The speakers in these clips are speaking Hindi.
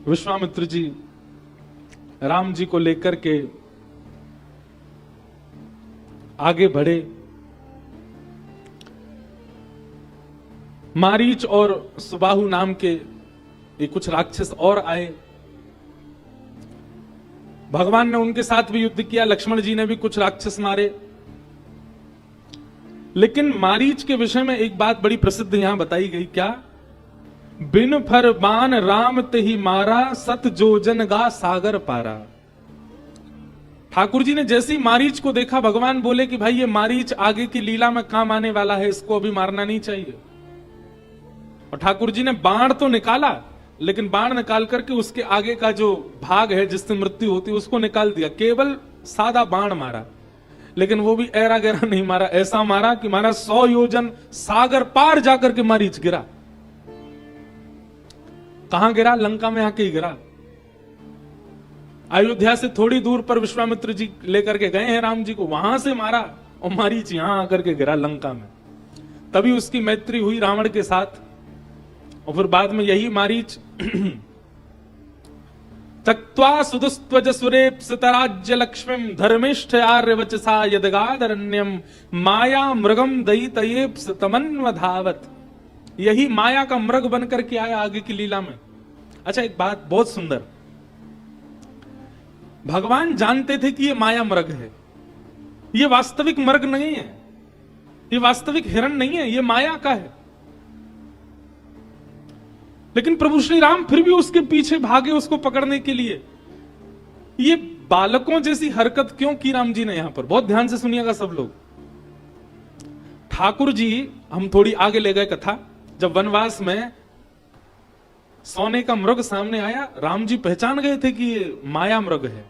विश्वामित्र जी राम जी को लेकर के आगे बढ़े। मारीच और सुबाहु नाम के ये कुछ राक्षस और आए। भगवान ने उनके साथ भी युद्ध किया, लक्ष्मण जी ने भी कुछ राक्षस मारे। लेकिन मारीच के विषय में एक बात बड़ी प्रसिद्ध यहां बताई गई, क्या? बिन फर बान राम तेहि मारा, सत जोजन गा सागर पारा। ठाकुर जी ने जैसे ही मारीच को देखा, भगवान बोले कि भाई ये मारीच आगे की लीला में काम आने वाला है, इसको अभी मारना नहीं चाहिए। और ठाकुर जी ने बाण तो निकाला, लेकिन बाण निकाल करके उसके आगे का जो भाग है जिससे मृत्यु होती है उसको निकाल दिया, केवल सादा बाण मारा। लेकिन वो भी ऐरा गहरा नहीं मारा, ऐसा मारा कि मारा 100 योजन सागर पार जाकर के मारीच गिरा। कहां गिरा? लंका में आके ही गिरा। अयोध्या से थोड़ी दूर पर विश्वामित्र जी लेकर के गए हैं राम जी को, वहां से मारा और मारीच यहां आकर के गिरा लंका में। तभी उसकी मैत्री हुई रावण के साथ। और फिर बाद में यही मारीच तक्त्वा सुदुस्त्वज सुरेप्सितराज्य लक्ष्मीम धर्मिष्ठ आर्य वचसा यदगादरण्यम माया मृगम दयितयेप्स तमन्वधावत। यही माया का मृग बनकर के आया आगे की लीला में। अच्छा, एक बात बहुत सुंदर, भगवान जानते थे कि ये माया मृग है, ये वास्तविक मृग नहीं है, ये वास्तविक हिरण नहीं है, ये माया का है। लेकिन प्रभु श्री राम फिर भी उसके पीछे भागे उसको पकड़ने के लिए। ये बालकों जैसी हरकत क्यों की राम जी ने? यहां पर बहुत ध्यान से सुनिएगा सब लोग। ठाकुर जी, हम थोड़ी आगे ले गए कथा, जब वनवास में सोने का मृग सामने आया, राम जी पहचान गए थे कि ये माया मृग है।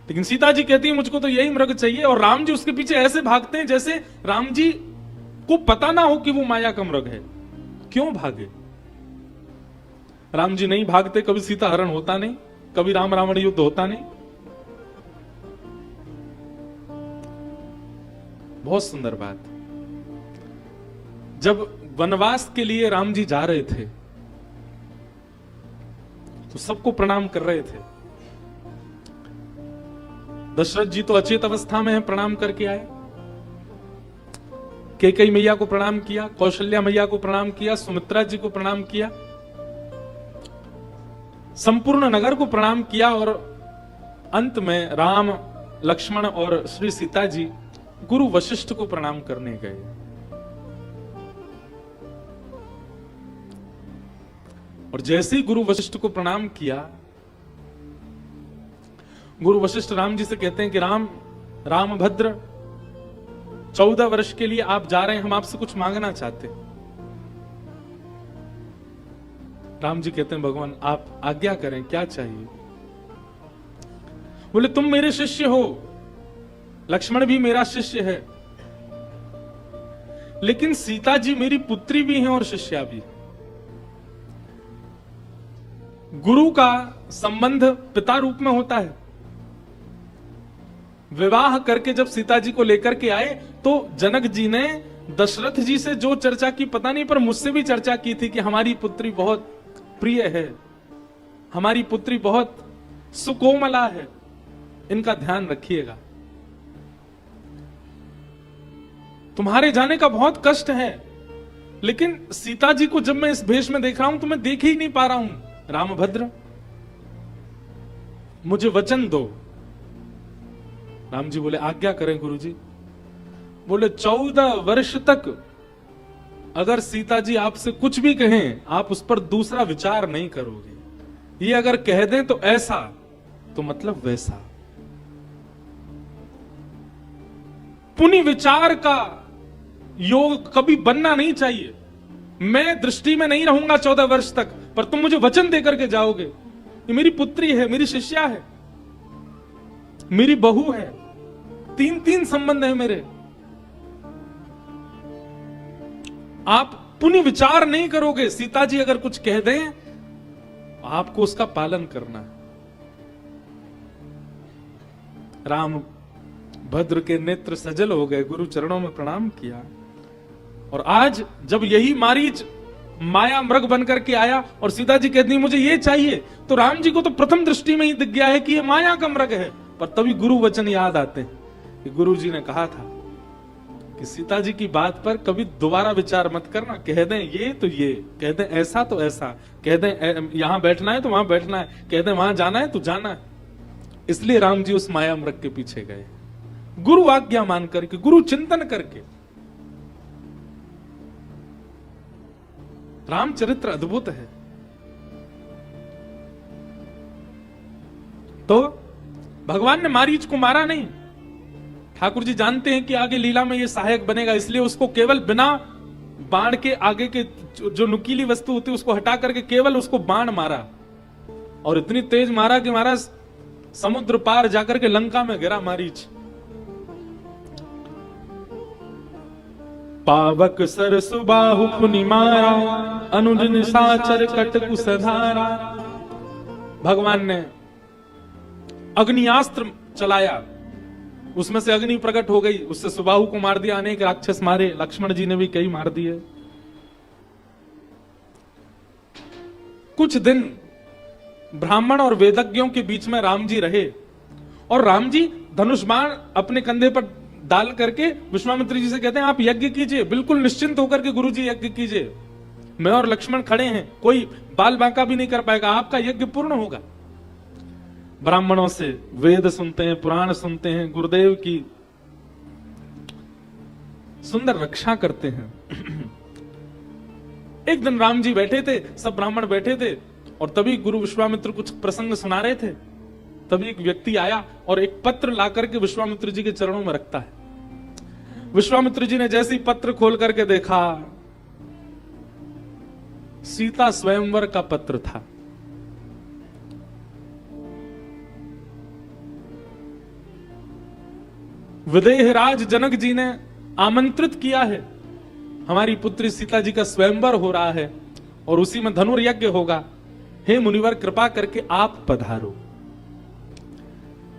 लेकिन सीता जी कहती है मुझको तो यही मृग चाहिए, और राम जी उसके पीछे ऐसे भागते हैं जैसे राम जी को पता ना हो कि वो माया का मृग है। क्यों भागे? राम जी नहीं भागते, कभी सीता हरण होता नहीं, कभी राम रावण युद्ध होता नहीं। बहुत सुंदर बात। जब वनवास के लिए राम जी जा रहे थे तो सबको प्रणाम कर रहे थे। दशरथ जी तो अचेत अवस्था में हैं, प्रणाम करके आए। कैकेयी मैया को प्रणाम किया, कौशल्या मैया को प्रणाम किया, सुमित्रा जी को प्रणाम किया, संपूर्ण नगर को प्रणाम किया। और अंत में राम, लक्ष्मण और श्री सीता जी गुरु वशिष्ठ को प्रणाम करने गए। और जैसे ही गुरु वशिष्ठ को प्रणाम किया, गुरु वशिष्ठ राम जी से कहते हैं कि राम भद्र, 14 वर्ष के लिए आप जा रहे हैं, हम आपसे कुछ मांगना चाहते हैं। राम जी कहते हैं भगवान आप आज्ञा करें, क्या चाहिए? बोले तुम मेरे शिष्य हो, लक्ष्मण भी मेरा शिष्य है, लेकिन सीता जी मेरी पुत्री भी हैं और शिष्या भी। गुरु का संबंध पिता रूप में होता है। विवाह करके जब सीता जी को लेकर के आए तो जनक जी ने दशरथ जी से जो चर्चा की पता नहीं, पर मुझसे भी चर्चा की थी कि हमारी पुत्री बहुत प्रिय है, हमारी पुत्री बहुत सुकोमला है, इनका ध्यान रखिएगा। तुम्हारे जाने का बहुत कष्ट है, लेकिन सीता जी को जब मैं इस भेष में देख रहा हूं तो मैं देख ही नहीं पा रहा हूं। रामभद्र, मुझे वचन दो। राम जी बोले आज्ञा करें गुरुजी। बोले 14 वर्ष तक अगर सीता जी आपसे कुछ भी कहें, आप उस पर दूसरा विचार नहीं करोगे। ये अगर कह दें तो ऐसा, तो मतलब वैसा। पुनि विचार का योग कभी बनना नहीं चाहिए। मैं दृष्टि में नहीं रहूंगा 14 वर्ष तक, पर तुम मुझे वचन देकर के जाओगे। ये मेरी पुत्री है, मेरी शिष्या है, मेरी बहू है, 3 संबंध है मेरे। आप पुनि विचार नहीं करोगे। सीता जी अगर कुछ कह दें, आपको उसका पालन करना है। राम भद्र के नेत्र सजल हो गए, गुरु चरणों में प्रणाम किया। और आज जब यही मारीच माया मृग बनकर के आया और सीता जी कहती मुझे ये चाहिए, तो राम जी को तो प्रथम दृष्टि में ही दिख गया है कि ये माया का मृग है। पर तभी गुरु वचन याद आते हैं कि गुरु जी ने कहा था कि सीता जी की बात पर कभी दोबारा विचार मत करना, कह दें ये तो ये, कह दें ऐसा तो ऐसा, कह दें यहां बैठना है तो वहां बैठना है, कह दें वहां जाना है तो जाना है। इसलिए राम जी उस माया मृग के पीछे गए, गुरु आज्ञा मान करके, गुरु चिंतन करके। रामचरित्र अद्भुत है। तो भगवान ने मारीच को मारा नहीं। ठाकुर जी जानते हैं कि आगे लीला में ये सहायक बनेगा, इसलिए उसको केवल बिना बाण के आगे के जो नुकीली वस्तु होती है उसको हटा करके केवल उसको बाण मारा, और इतनी तेज मारा कि महाराज समुद्र पार जाकर के लंका में गिरा मारीच। पावक सरसु बाहु पुनि मारा, अनुज निशाचर कटकु सधारा। भगवान ने अग्नियास्त्र चलाया, उसमें से अग्नि प्रकट हो गई, उससे सुबाहु को मार दिया, अनेक राक्षस मारे, लक्ष्मण जी ने भी कई मार दिए। कुछ दिन ब्राह्मण और वेदज्ञों के बीच में राम जी रहे, और राम जी धनुष बाण अपने कंधे पर डाल करके विश्वामित्र जी से कहते हैं आप यज्ञ कीजिए, बिल्कुल निश्चिंत होकर के गुरु जी यज्ञ कीजिए, मैं और लक्ष्मण खड़े हैं, कोई बाल बांका भी नहीं कर पाएगा, आपका यज्ञ पूर्ण होगा। ब्राह्मणों से वेद सुनते हैं, पुराण सुनते हैं, गुरुदेव की सुंदर रक्षा करते हैं। एक दिन राम जी बैठे थे, सब ब्राह्मण बैठे थे, और तभी गुरु विश्वामित्र कुछ प्रसंग सुना रहे थे। तभी एक व्यक्ति आया और एक पत्र ला करके विश्वामित्र जी के चरणों में रखता है। विश्वामित्र जी ने जैसे ही पत्र खोल करके देखा, सीता स्वयंवर का पत्र था। विदेहराज जनक जी ने आमंत्रित किया है, हमारी पुत्री सीता जी का स्वयंवर हो रहा है और उसी में धनुर्यज्ञ होगा, हे मुनिवर कृपा करके आप पधारो।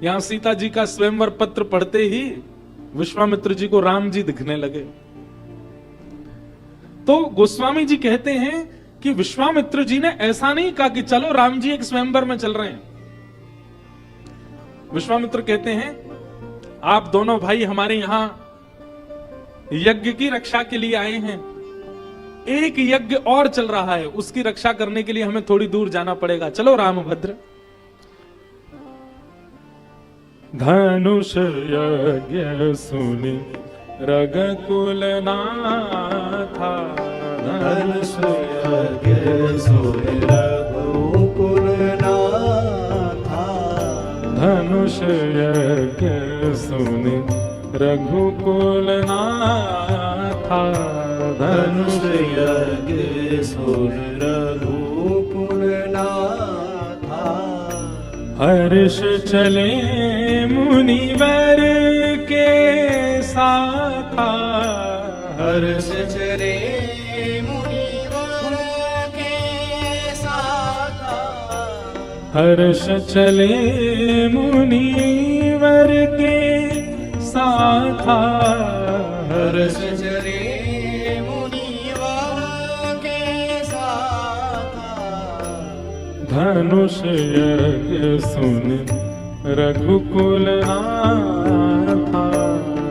यहां सीता जी का स्वयंवर पत्र पढ़ते ही विश्वामित्र जी को राम जी दिखने लगे। तो गोस्वामी जी कहते हैं कि विश्वामित्र जी ने ऐसा नहीं कहा कि चलो राम जी एक स्वयंवर में चल रहे हैं। विश्वामित्र कहते हैं आप दोनों भाई हमारे यहां यज्ञ की रक्षा के लिए आए हैं, एक यज्ञ और चल रहा है, उसकी रक्षा करने के लिए हमें थोड़ी दूर जाना पड़ेगा, चलो रामभद्र। धनुष यज्ञ सुनि रघुकुल नाथा, धनुष यज्ञ सुनि रघुकुल नाथा, धनुष यज्ञ सुनि रघुकुल नाथा, धनुष यज्ञ सुनि रघुकुल नाथा। हर्ष चले मुनिवर के साथा, हर्ष चले मुनिवर के साथा, हर्ष चले मुनिवर के साथा, हर्ष चले मुनिवर के साथा। धनुष यज्ञ सुनि रघुकुल नाथा,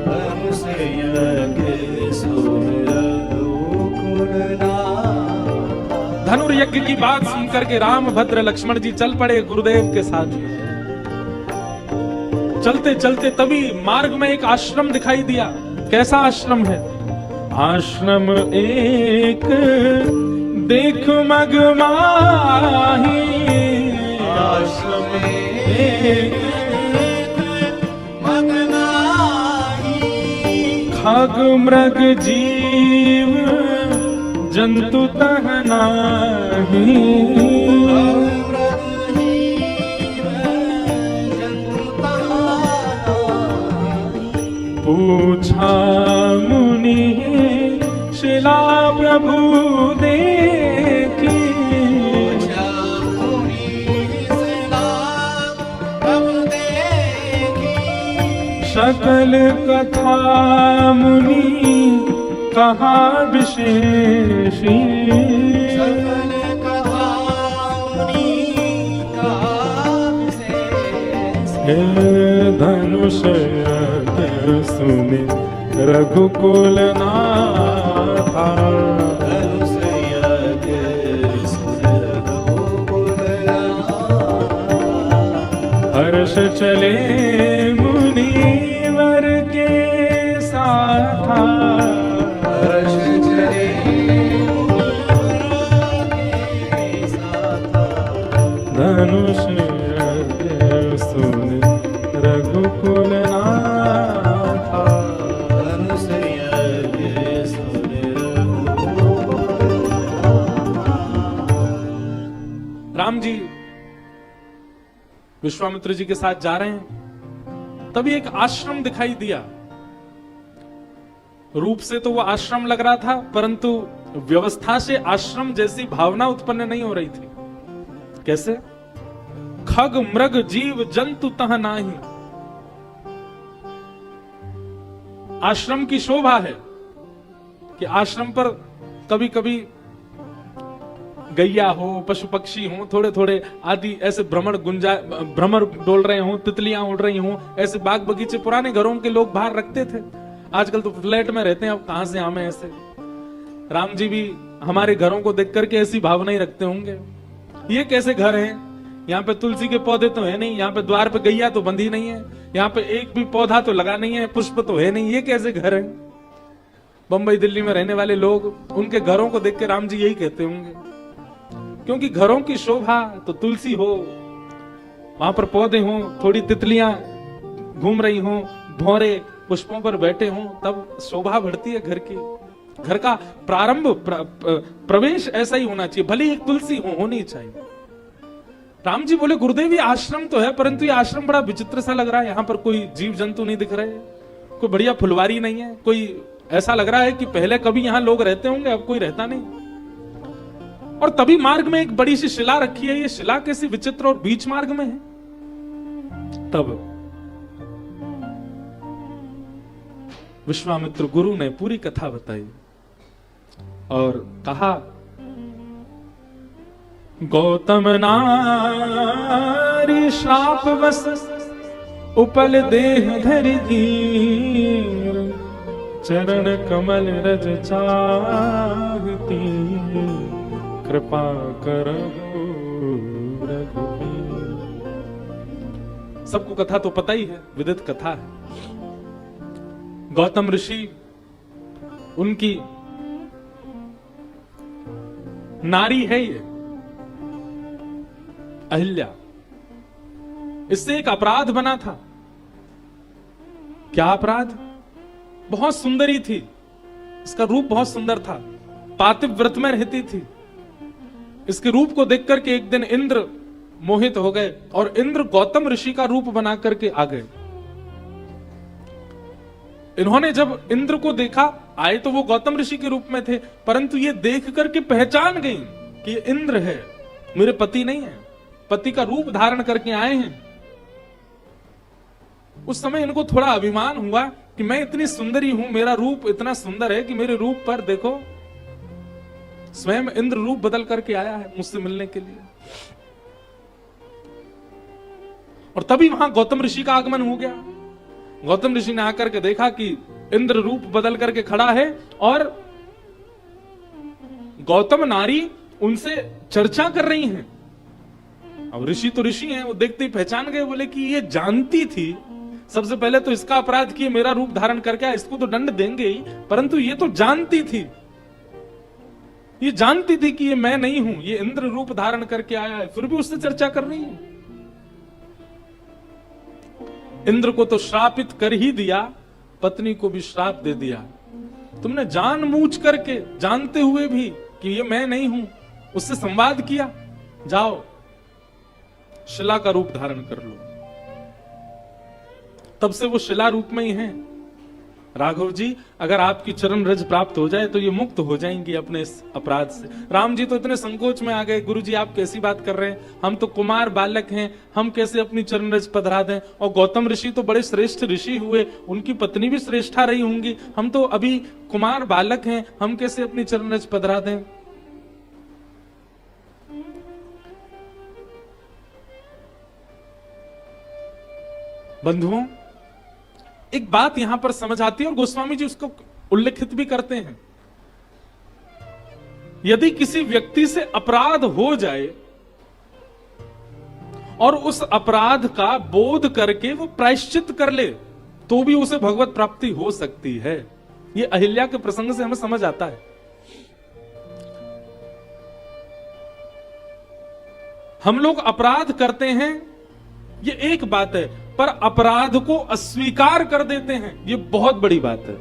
धनुष यज्ञ सुनि रघुकुल नाथा। धनुर्यज्ञ की बात सुनकर के रामभद्र लक्ष्मण जी चल पड़े गुरुदेव के साथ। चलते चलते तभी मार्ग में एक आश्रम दिखाई दिया। कैसा आश्रम है? आश्रम एक देख मग माही, आश्रम एक मग माही, खग मृग जीव जंतु तह नाही, पूछा मुनि शिला प्रभु देखी, सकल कथा मुनि कहा विशेषी, हे धनुष सुने रघुकुल नाथा, धनुष यज्ञ सुन रघुकुल नाथा। हर्ष चले मुनिवर के साथा, हर्ष चले मुनिवर के साथा। धनुष सुन रघुकुल नाथा, धनुष यज्ञ सुन रघुकुल नाथा। राम जी विश्वामित्र जी के साथ जा रहे हैं, तभी एक आश्रम दिखाई दिया। रूप से तो वो आश्रम लग रहा था, परंतु व्यवस्था से आश्रम जैसी भावना उत्पन्न नहीं हो रही थी। कैसे? खग मृग जीव जंतु तह नाही। आश्रम की शोभा है कि आश्रम पर कभी कभी गैया हो, पशु पक्षी हो, थोड़े थोड़े आदि ऐसे भ्रमर डोल रहे हो, तितलियां उड़ रही हो, ऐसे बाग बगीचे पुराने घरों के लोग बाहर रखते थे। आजकल तो फ्लैट में रहते हैं, अब कहां से आमे ऐसे। राम जी भी हमारे घरों को देख करके ऐसी भावना ही रखते होंगे। ये कैसे घर है? यहाँ पे तुलसी के पौधे तो है नहीं, यहाँ पे द्वार पे गैया तो बंधी नहीं है, यहाँ पे एक भी पौधा तो लगा नहीं है, पुष्प तो है नहीं, ये कैसे घर है? बंबई दिल्ली में रहने वाले लोग उनके घरों को देख के राम जी यही कहते होंगे, क्योंकि घरों की शोभा तो तुलसी हो, वहां पर पौधे हो, थोड़ी तितलियां घूम रही हो, भौरे पुष्पों पर बैठे हो, तब शोभा बढ़ती है घर की। घर का प्रारंभ प्रवेश ऐसा ही होना चाहिए, भले एक तुलसी होनी चाहिए। राम जी बोले गुरुदेव ये आश्रम तो है, परंतु ये आश्रम बड़ा विचित्र सा लग रहा है। यहाँ पर कोई जीव जंतु नहीं दिख रहे, कोई बढ़िया फुलवारी नहीं है, कोई ऐसा लग रहा है कि पहले कभी यहाँ लोग रहते होंगे, अब कोई रहता नहीं। और तभी मार्ग में एक बड़ी सी शिला रखी है। ये शिला कैसी विचित्र और बीच मार्ग में है। तब विश्वामित्र गुरु ने पूरी कथा बताई और कहा, गौतम नारी श्राप बस उपल देह धरि धीर, चरण कमल रज चाहती, कृपा करहु रघुवीर। सबको कथा तो पता ही है, विदित कथा है। गौतम ऋषि, उनकी नारी है ये अहिल्या, इससे एक अपराध बना था। क्या अपराध? बहुत सुंदरी थी, इसका रूप बहुत सुंदर था, पातिव्रत में रहती थी। इसके रूप को देख करके एक दिन इंद्र मोहित हो गए और इंद्र गौतम ऋषि का रूप बना करके आ गए। इन्होंने जब इंद्र को देखा, आए तो वो गौतम ऋषि के रूप में थे, परंतु ये देख करके पहचान गई कि ये इंद्र है, मेरे पति नहीं है, पति का रूप धारण करके आए हैं। उस समय इनको थोड़ा अभिमान हुआ कि मैं इतनी सुंदरी हूं, मेरा रूप इतना सुंदर है कि मेरे रूप पर देखो स्वयं इंद्र रूप बदल करके आया है मुझसे मिलने के लिए। और तभी वहां गौतम ऋषि का आगमन हो गया। गौतम ऋषि ने आकर के देखा कि इंद्र रूप बदल करके खड़ा है और गौतम नारी उनसे चर्चा कर रही हैं। अब ऋषि तो ऋषि हैं, वो देखते ही पहचान गए, बोले कि ये जानती थी, सबसे पहले तो इसका अपराध किए, मेरा रूप धारण करके आया, इसको तो दंड देंगे ही, परंतु ये तो जानती थी, ये जानती थी कि ये मैं नहीं हूं, ये इंद्र रूप धारण करके आया है, फिर भी उससे चर्चा कर रही है। इंद्र को तो श्रापित कर ही दिया, पत्नी को भी श्राप दे दिया। तुमने जानबूझ करके, जानते हुए भी कि ये मैं नहीं हूं, उससे संवाद किया, जाओ शिला का रूप धारण कर लो। तब से वो शिला रूप में ही हैं। राघव जी, अगर आपकी चरण रज प्राप्त हो जाए तो ये मुक्त हो जाएंगी अपने इस अपराध से। राम जी तो इतने संकोच में आ गए, गुरु जी आप कैसी बात कर रहे हैं, हम तो कुमार बालक हैं, हम कैसे अपनी चरण रज पधरा दें। और गौतम ऋषि तो बड़े श्रेष्ठ ऋषि हुए, उनकी पत्नी भी श्रेष्ठा रही होंगी, हम तो अभी कुमार बालक हैं, हम कैसे अपनी चरण रज पधरा दें। बंधुओं, एक बात यहां पर समझ आती है और गोस्वामी जी उसको उल्लेखित भी करते हैं। यदि किसी व्यक्ति से अपराध हो जाए और उस अपराध का बोध करके वो प्रायश्चित कर ले, तो भी उसे भगवत प्राप्ति हो सकती है। ये अहिल्या के प्रसंग से हमें समझ आता है। हम लोग अपराध करते हैं, ये एक बात है, पर अपराध को अस्वीकार कर देते हैं, ये बहुत बड़ी बात है।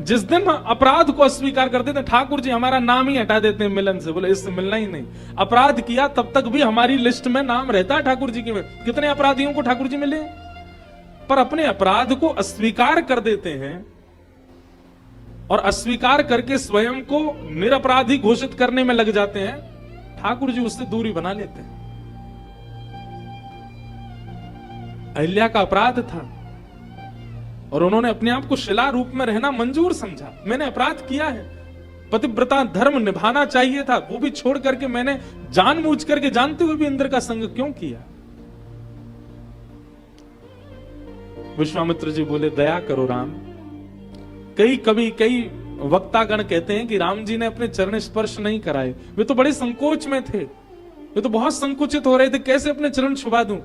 जिस दिन हम अपराध को अस्वीकार कर देते हैं, ठाकुर जी हमारा नाम ही हटा देते हैं मिलन से, बोले इससे मिलना ही नहीं। अपराध किया तब तक भी हमारी लिस्ट में नाम रहता है ठाकुर जी के में। कितने अपराधियों को ठाकुर जी मिले, पर अपने अपराध को अस्वीकार कर देते हैं और अस्वीकार करके स्वयं को निरपराधी घोषित करने में लग जाते हैं। ठाकुर जी उससे दूरी बना लेते हैं। अहिल्या का अपराध था और उन्होंने अपने आप को शिला रूप में रहना मंजूर समझा। मैंने अपराध किया है, पतिव्रता धर्म निभाना चाहिए था, वो भी छोड़ करके मैंने जानबूझ करके, जानते हुए भी इंद्र का संग क्यों किया। विश्वामित्र जी बोले दया करो राम। कई वक्तागण कहते हैं कि राम जी ने अपने चरण स्पर्श नहीं कराए, वे तो बड़े संकोच में थे, वे तो बहुत संकुचित हो रहे थे, कैसे अपने चरण छुपा दूं।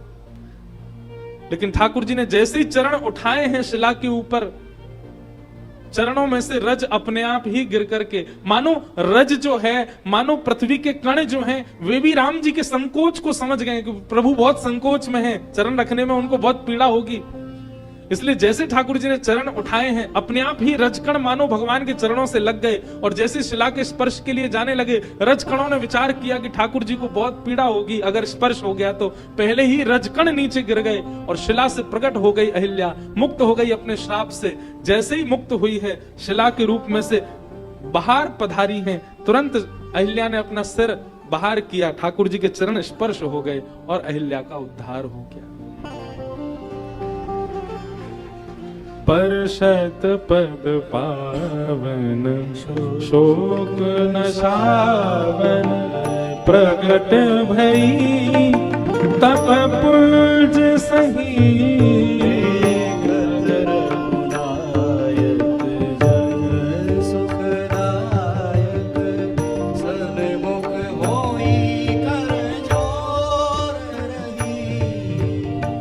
लेकिन ठाकुर जी ने जैसे ही चरण उठाए हैं शिला के ऊपर, चरणों में से रज अपने आप ही गिर करके, मानो रज जो है, मानो पृथ्वी के कण जो हैं, वे भी राम जी के संकोच को समझ गए कि प्रभु बहुत संकोच में हैं, चरण रखने में उनको बहुत पीड़ा होगी। इसलिए जैसे ठाकुर जी ने चरण उठाए हैं, अपने आप ही रजकण मानो भगवान के चरणों से लग गए और जैसे शिला के स्पर्श के लिए जाने लगे, रजकणों ने विचार किया कि ठाकुर जी को बहुत पीड़ा होगी अगर स्पर्श हो गया तो, पहले ही रजकण नीचे गिर गए और शिला से प्रकट हो गई अहिल्या, मुक्त हो गई अपने श्राप से। जैसे ही मुक्त हुई है, शिला के रूप में से बाहर पधारी है, तुरंत अहिल्या ने अपना सिर बाहर किया, ठाकुर जी के चरण स्पर्श हो गए और अहिल्या का उद्धार हो गया। परशत पद पावन शोक नशावन, प्रगट भई तप पुंज सही।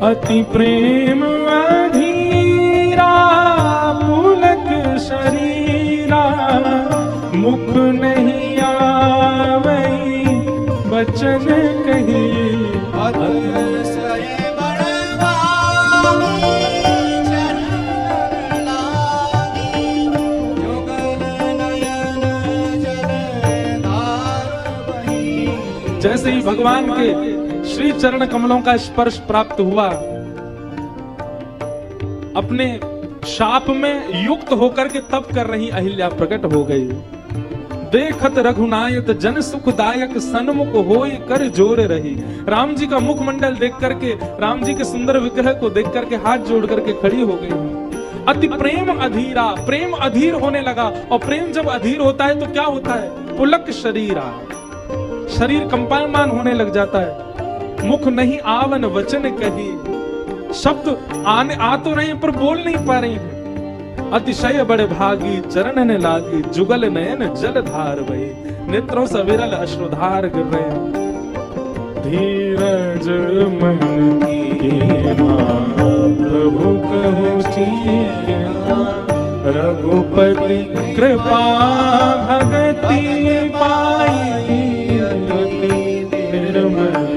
अति प्रेम अधीरा पुलक शरीरा, मुख नहीं आवई बचन कही। जैसे ही भगवान के श्री चरण कमलों का स्पर्श प्राप्त हुआ, अपने शाप में युक्त होकर के तप कर रही अहिल्या प्रकट हो गई। देखत रघुनायक जन सुखदायक, सन्मुख होय कर जोर रही। राम जी का मुखमंडल देख करके, राम जी के सुंदर विग्रह को देख करके हाथ जोड़ करके खड़ी हो गई। अति प्रेम अधीरा, प्रेम अधीर होने लगा, और प्रेम जब अधीर होता है तो क्या होता है, पुलक शरीरा, शरीर कंपायमान होने लग जाता है। मुख नहीं आवन वचन कही, शब्द आने आ तो रहे पर बोल नहीं पा रही है। अतिशय बड़े भागी चरण ने लागी, जुगल नयन जल धार बही। नेत्रों से विरल अश्रुधार गिर रहे। धीरज मन की प्रभु कहु चीना, रघुपति कृपा भगति पाई। निर्मल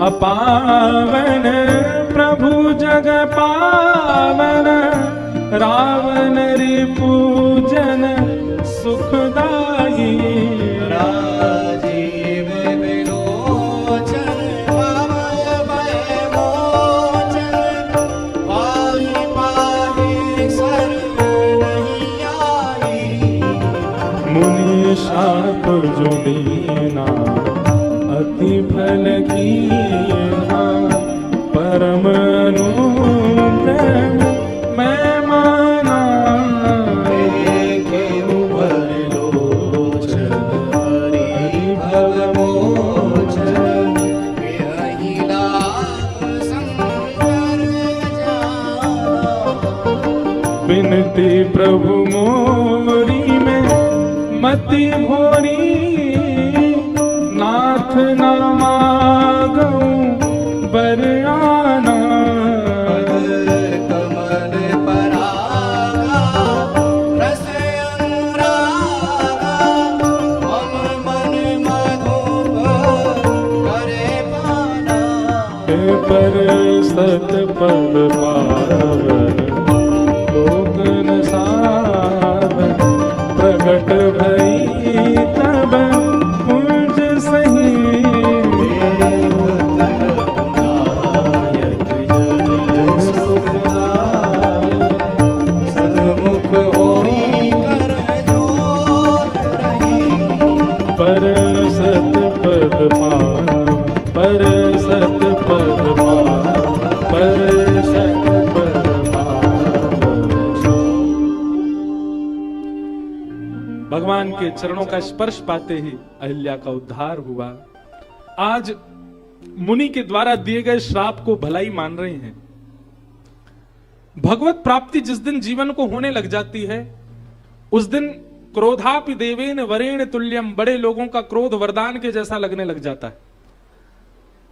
अपावन प्रभु जग पावन, रावण रिपुजन सुखदाई। राजीव विलोचन भय मोचन, पाहि पाहि शरण नहीं आई। मुनि शाप जो दीना अति फल की, परम अनुग्रह विनती प्रभु मोरी में मति भोरी, नाथ ना मागऊं बरआना। कमल परागा रस अनुरागा, मम मन मधुप करे पाना। पर सत पद पावन लोक न सावन, प्रगट भई तब मुझ सही। सन्मुख होई कर जोत रही। पर सत पद पावन, पर सत पद पावन, पर सत पद पावन। भगवान के चरणों का स्पर्श पाते ही अहिल्या का उद्धार हुआ। आज मुनि के द्वारा दिए गए श्राप को भलाई मान रहे हैं। भगवत प्राप्ति जिस दिन जीवन को होने लग जाती है, उस दिन क्रोधापि देवेन वरेण तुल्यम, बड़े लोगों का क्रोध वरदान के जैसा लगने लग जाता है।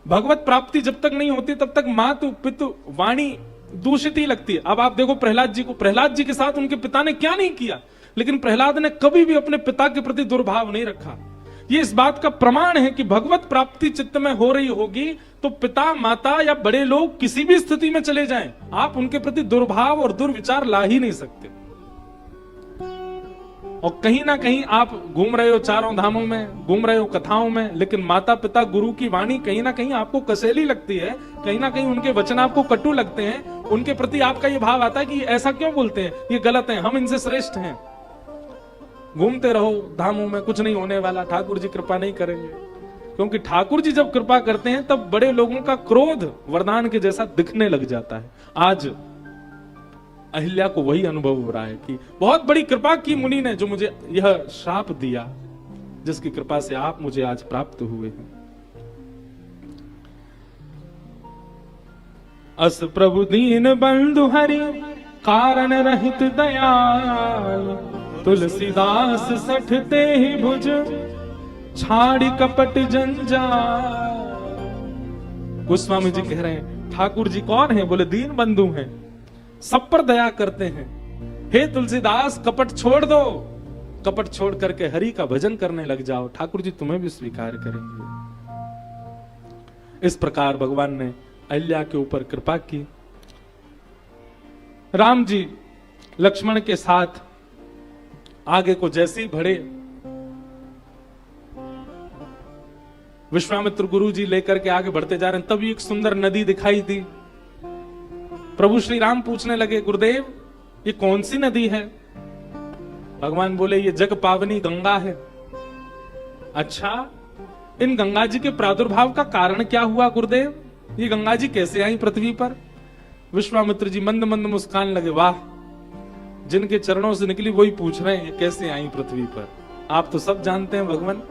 भगवत प्राप्ति जब तक नहीं होती तब तक मातु पितु वाणी दूषित ही लगती है। अब आप देखो प्रहलाद जी को, प्रहलाद जी के साथ उनके पिता ने क्या नहीं किया, लेकिन प्रहलाद ने कभी भी अपने पिता के प्रति दुर्भाव नहीं रखा। ये इस बात का प्रमाण है कि भगवत प्राप्ति चित्त में हो रही होगी तो पिता माता या बड़े लोग किसी भी स्थिति में चले जाएं, आप उनके प्रति दुर्भाव और दुर्विचार ला ही नहीं सकते। और कहीं ना कहीं आप घूम रहे हो चारों धामों में, घूम रहे हो कथाओं में, लेकिन माता पिता गुरु की वाणी कहीं ना कहीं आपको कसेली लगती है, कहीं ना कहीं उनके वचन आपको कटु लगते हैं। उनके प्रति आपका ये भाव आता है कि ऐसा क्यों बोलते हैं, ये गलत है, हम इनसे श्रेष्ठ हैं। घूमते रहो धामों में, कुछ नहीं होने वाला, ठाकुर जी कृपा नहीं करेंगे। क्योंकि ठाकुर जी जब कृपा करते हैं तब बड़े लोगों का क्रोध वरदान के जैसा दिखने लग जाता है। आज अहिल्या को वही अनुभव हो रहा है कि बहुत बड़ी कृपा की मुनि ने, जो मुझे यह श्राप दिया, जिसकी कृपा से आप मुझे आज प्राप्त हुए हैं। अस प्रभु दीन बंधु हरि, कारण रहित दयाल, तुलसीदास सठते ही भुज, छाड़ी कपट जंजाल। गोस्वामी जी कह रहे हैं ठाकुर जी कौन है? बोले दीन बंधु हैं, सब पर दया करते हैं। हे तुलसीदास कपट छोड़ दो, कपट छोड़ करके हरि का भजन करने लग जाओ, ठाकुर जी तुम्हें भी स्वीकार करेंगे। इस प्रकार भगवान ने अहिल्या के ऊपर कृपा की। राम जी लक्ष्मण के साथ आगे को जैसे ही बढ़े, विश्वामित्र गुरु जी लेकर के आगे बढ़ते जा रहे हैं, तभी एक सुंदर नदी दिखाई दी। प्रभु श्री राम पूछने लगे, गुरुदेव ये कौन सी नदी है? भगवान बोले ये जग पावनी गंगा है। अच्छा, इन गंगा जी के प्रादुर्भाव का कारण क्या हुआ गुरुदेव? ये गंगा जी कैसे आई पृथ्वी पर? विश्वामित्र जी मंद मंद मुस्कान लगे, वाह, जिनके चरणों से निकली वही पूछ रहे हैं कैसे आई पृथ्वी पर। आप तो सब जानते हैं भगवान,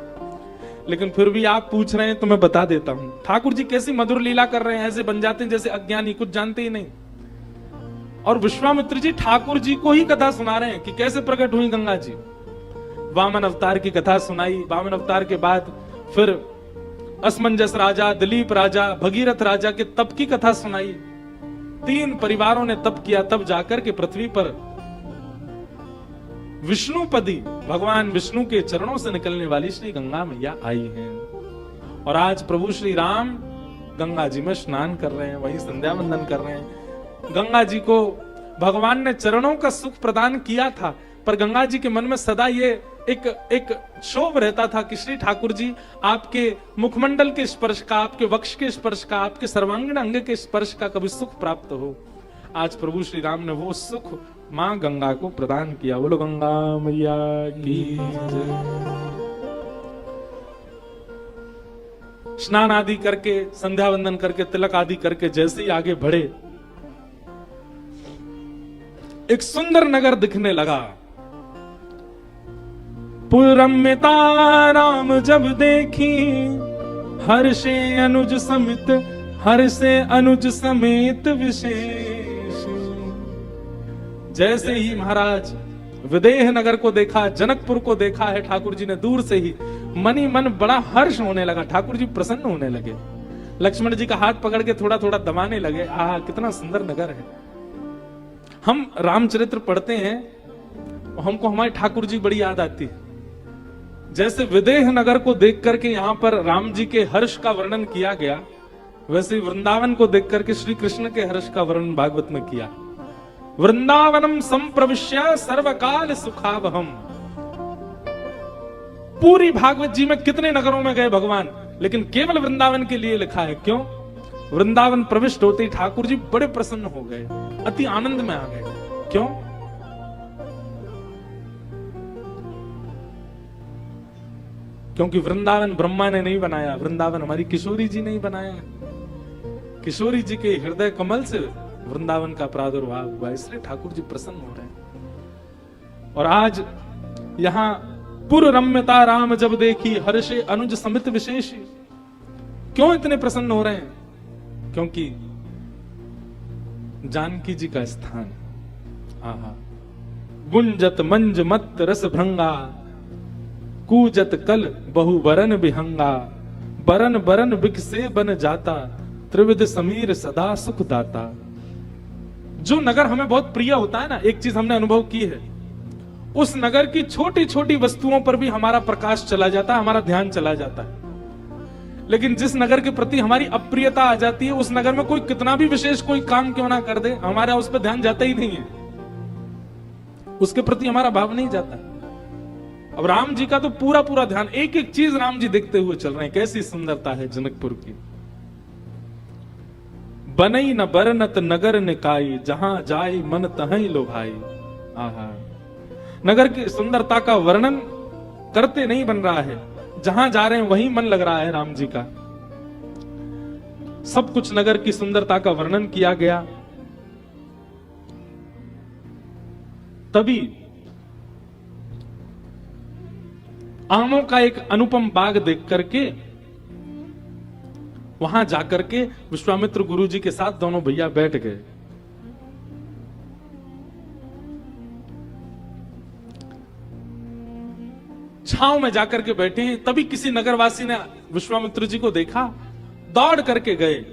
लेकिन फिर भी आप पूछ रहे हैं तो मैं बता देता हूं। ठाकुर जी कैसी मधुर लीला कर रहे हैं, ऐसे बन जाते हैं जैसे अज्ञानी, कुछ जानते ही नहीं। और विश्वामित्र जी ठाकुर जी को ही कथा सुना रहे हैं कि कैसे प्रकट हुई गंगा जी। वामन अवतार की कथा सुनाई। वामन अवतार के बाद फिर असमंजस राजा, दिलीप राजा, भगीरथ राजा के तप की कथा सुनाई। 3 परिवारों ने तप किया, तब जाकर के पृथ्वी पर विष्णुपदी भगवान विष्णु के चरणों से निकलने वाली श्री गंगा मैया आई हैं। और आज प्रभु श्री राम गंगा जी में स्नान कर रहे हैं, वहीं संध्या वंदन कर रहे हैं। गंगा जी को भगवान ने चरणों का सुख प्रदान किया था, पर गंगा जी के मन में सदा ये एक क्षोभ रहता था कि श्री ठाकुर जी आपके मुखमंडल के स्पर्श का, आपके वक्ष के स्पर्श का, आपके सर्वांगीण अंग के स्पर्श का कभी सुख प्राप्त हो। आज प्रभु श्री राम ने वो सुख मां गंगा को प्रदान किया। बोलो गंगा मैया की जय। स्नान आदि करके, संध्या वंदन करके, तिलक आदि करके जैसे ही आगे बढ़े, एक सुंदर नगर दिखने लगा। पुरम्यता राम जब देखी, हर्षे अनुज समित, हर्षे अनुज समेत विशेष। जैसे ही महाराज विदेह नगर को देखा, जनकपुर को देखा है ठाकुर जी ने दूर से ही, मन ही मन बड़ा हर्ष होने लगा, ठाकुर जी प्रसन्न होने लगे। लक्ष्मण जी का हाथ पकड़ के थोड़ा थोड़ा दबाने लगे। आहा, कितना सुंदर नगर है। हम रामचरित्र पढ़ते हैं, हमको हमारे ठाकुर जी बड़ी याद आती है। जैसे विदेह नगर को देख करके यहाँ पर राम जी के हर्ष का वर्णन किया गया, वैसे वृंदावन को देख करके श्री कृष्ण के हर्ष का वर्णन भागवत में किया। वृंदावनम संप्रविश्य सर्वकाल सुखावहम। पूरी भागवत जी में कितने नगरों में गए भगवान, लेकिन केवल वृंदावन के लिए लिखा है। क्यों? वृंदावन प्रविष्ट होते ही ठाकुर जी बड़े प्रसन्न हो गए, अति आनंद में आ गए। क्यों? क्योंकि वृंदावन ब्रह्मा ने नहीं बनाया, वृंदावन हमारी किशोरी जी ने ही बनाया। किशोरी जी के हृदय कमल से वृंदावन का प्रादुर्भाव हुआ, इसलिए ठाकुर जी प्रसन्न हो रहे हैं। और आज यहां पुर रम्यता राम जब देखी, हर्षे अनुज समित विशेष। क्यों इतने प्रसन्न हो रहे हैं? क्योंकि जानकी जी का स्थान। आहा, गुंजत मंज मत रस भृंगा, कूजत कल बहु बरन बिहंगा, बरन बरन बिकसे बन जाता, त्रिविध समीर सदा सुख दाता। जो नगर हमें बहुत प्रिय होता है ना, एक चीज हमने अनुभव की है, उस नगर की छोटी छोटी वस्तुओं पर भी हमारा प्रकाश चला जाता है, हमारा ध्यान चला जाता है। लेकिन जिस नगर के प्रति हमारी अप्रियता आ जाती है, उस नगर में कोई कितना भी विशेष कोई काम क्यों ना कर दे, हमारा उस पर ध्यान जाता ही नहीं है, उसके प्रति हमारा भाव नहीं जाता। अब राम जी का तो पूरा पूरा ध्यान, एक एक चीज राम जी देखते हुए चल रहे हैं। कैसी सुंदरता है जनकपुर की। बनई न बरनत नगर निकाई, जहां जाई मन तहई लो भाई। आहा, नगर की सुंदरता का वर्णन करते नहीं बन रहा है, जहां जा रहे हैं वहीं मन लग रहा है राम जी का। सब कुछ नगर की सुंदरता का वर्णन किया गया। तभी आमों का एक अनुपम बाग देख करके वहां जाकर के विश्वामित्र गुरु जी के साथ दोनों भैया बैठ गए। छांव में जाकर के बैठे हैं। तभी किसी नगरवासी ने विश्वामित्र जी को देखा, दौड़ करके गए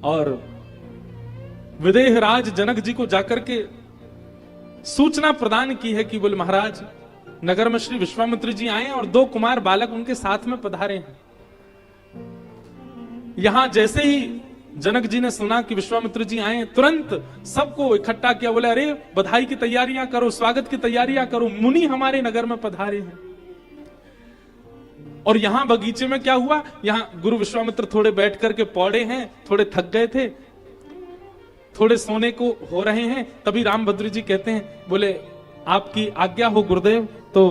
और विदेह राज जनक जी को जाकर के सूचना प्रदान की है कि बोले महाराज, नगर में श्री विश्वामित्र जी आए और 2 कुमार बालक उनके साथ में पधारे हैं। यहां जैसे ही जनक जी ने सुना कि विश्वामित्र जी आए, तुरंत सबको इकट्ठा किया। बोले अरे बधाई की तैयारियां करो, स्वागत की तैयारियां करो, मुनि हमारे नगर में पधारे हैं। और यहां बगीचे में क्या हुआ, यहां गुरु विश्वामित्र थोड़े बैठ करके पौड़े हैं, थोड़े थक गए थे, थोड़े सोने को हो रहे हैं। तभी रामभद्र जी कहते हैं, बोले आपकी आज्ञा हो गुरुदेव, तो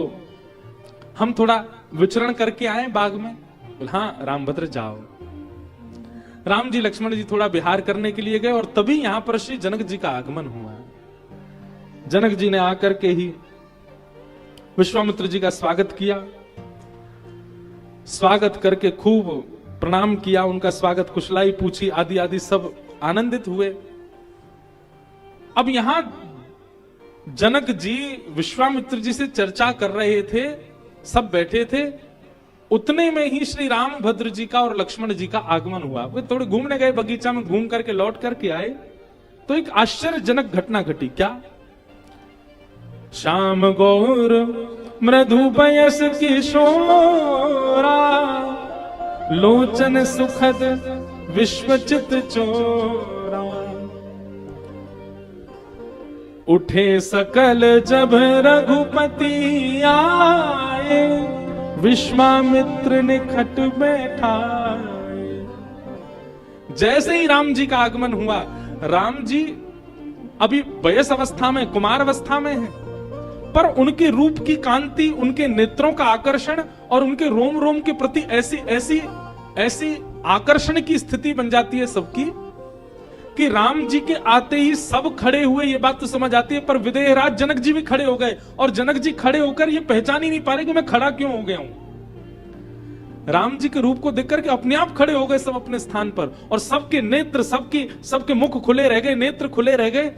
हम थोड़ा विचरण करके आए बाग में। बोले हाँ रामभद्र जाओ। राम जी लक्ष्मण जी थोड़ा विहार करने के लिए गए और तभी यहां पर श्री जनक जी का आगमन हुआ। जनक जी ने आकर के ही विश्वामित्र जी का स्वागत किया। स्वागत करके खूब प्रणाम किया, उनका स्वागत कुशलाई पूछी, आदि आदि सब आनंदित हुए। अब यहां जनक जी विश्वामित्र जी से चर्चा कर रहे थे, सब बैठे थे। उतने में ही श्री रामभद्र जी का और लक्ष्मण जी का आगमन हुआ। वे थोड़े घूमने गए, बगीचा में घूम करके लौट करके आए तो एक आश्चर्यजनक घटना घटी। क्या? श्याम गौर मृदु पयस किशोरा, लोचन सुखद विश्वचित चोरा, उठे सकल जब रघुपति आए, विश्वामित्र ने खट बैठाए। जैसे ही राम जी का आगमन हुआ, राम जी अभी वयस अवस्था में, कुमार अवस्था में है, पर उनके रूप की कांति, उनके नेत्रों का आकर्षण और उनके रोम रोम के प्रति ऐसी ऐसी ऐसी आकर्षण की स्थिति बन जाती है सबकी कि राम जी के आते ही सब खड़े हुए। ये बात तो समझ आती है, पर विदेहराज जनक जी भी खड़े हो गए और जनक जी खड़े होकर ये पहचान ही नहीं पा रहे कि मैं खड़ा क्यों हो गया हूं। राम जी के रूप को देख करके अपने आप खड़े हो गए सब अपने स्थान पर, और सबके नेत्र, सबके मुख खुले रह गए, नेत्र खुले रह गए।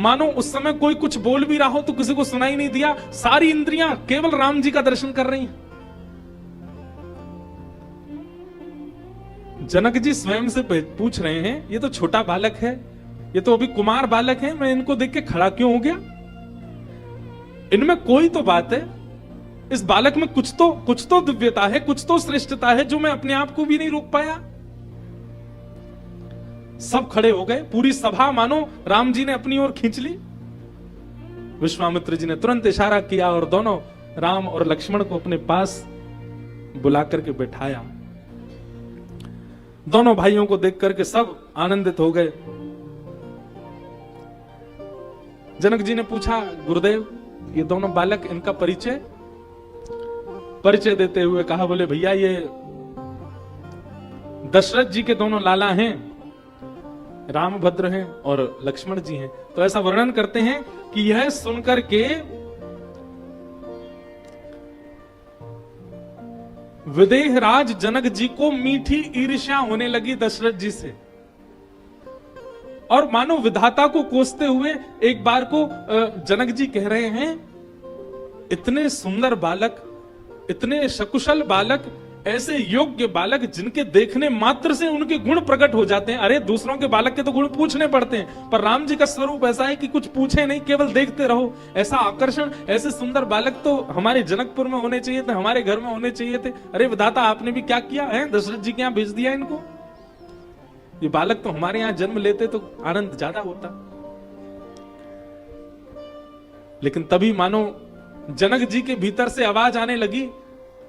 मानो उस समय कोई कुछ बोल भी रहा हो तो किसी को सुनाई नहीं दिया, सारी इंद्रियां केवल राम जी का दर्शन कर रही हैं। जनक जी स्वयं से पूछ रहे हैं, ये तो छोटा बालक है, ये तो अभी कुमार बालक है, मैं इनको देख के खड़ा क्यों हो गया? इनमें कोई तो बात है, इस बालक में कुछ तो दिव्यता है, कुछ तो श्रेष्ठता है जो मैं अपने आप को भी नहीं रोक पाया। सब खड़े हो गए, पूरी सभा मानो राम जी ने अपनी ओर खींच ली। विश्वामित्र जी ने तुरंत इशारा किया और दोनों राम और लक्ष्मण को अपने पास बुला करके बैठाया। दोनों भाइयों को देख करके सब आनंदित हो गए। जनक जी ने पूछा, गुरुदेव ये दोनों बालक, इनका परिचय देते हुए कहा, बोले भैया ये दशरथ जी के दोनों लाला हैं, रामभद्र हैं और लक्ष्मण जी हैं। तो ऐसा वर्णन करते हैं कि यह सुनकर के विदेहराज जनक जी को मीठी ईर्ष्या होने लगी दशरथ जी से, और मानो विधाता को कोसते हुए एक बार को जनक जी कह रहे हैं, इतने सुंदर बालक, इतने सकुशल बालक, ऐसे योग्य बालक जिनके देखने मात्र से उनके गुण प्रकट हो जाते हैं। अरे दूसरों के बालक के तो गुण पूछने पड़ते हैं, पर राम जी का स्वरूप ऐसा है कि कुछ पूछे नहीं, केवल देखते रहो। ऐसा आकर्षण, ऐसे सुंदर बालक तो हमारे जनकपुर में होने चाहिए थे, हमारे घर में होने चाहिए थे। अरे विधाता आपने भी क्या किया है, दशरथ जी के यहाँ भेज दिया इनको। ये बालक तो हमारे यहाँ जन्म लेते तो आनंद ज्यादा होता। लेकिन तभी मानो जनक जी के भीतर से आवाज आने लगी,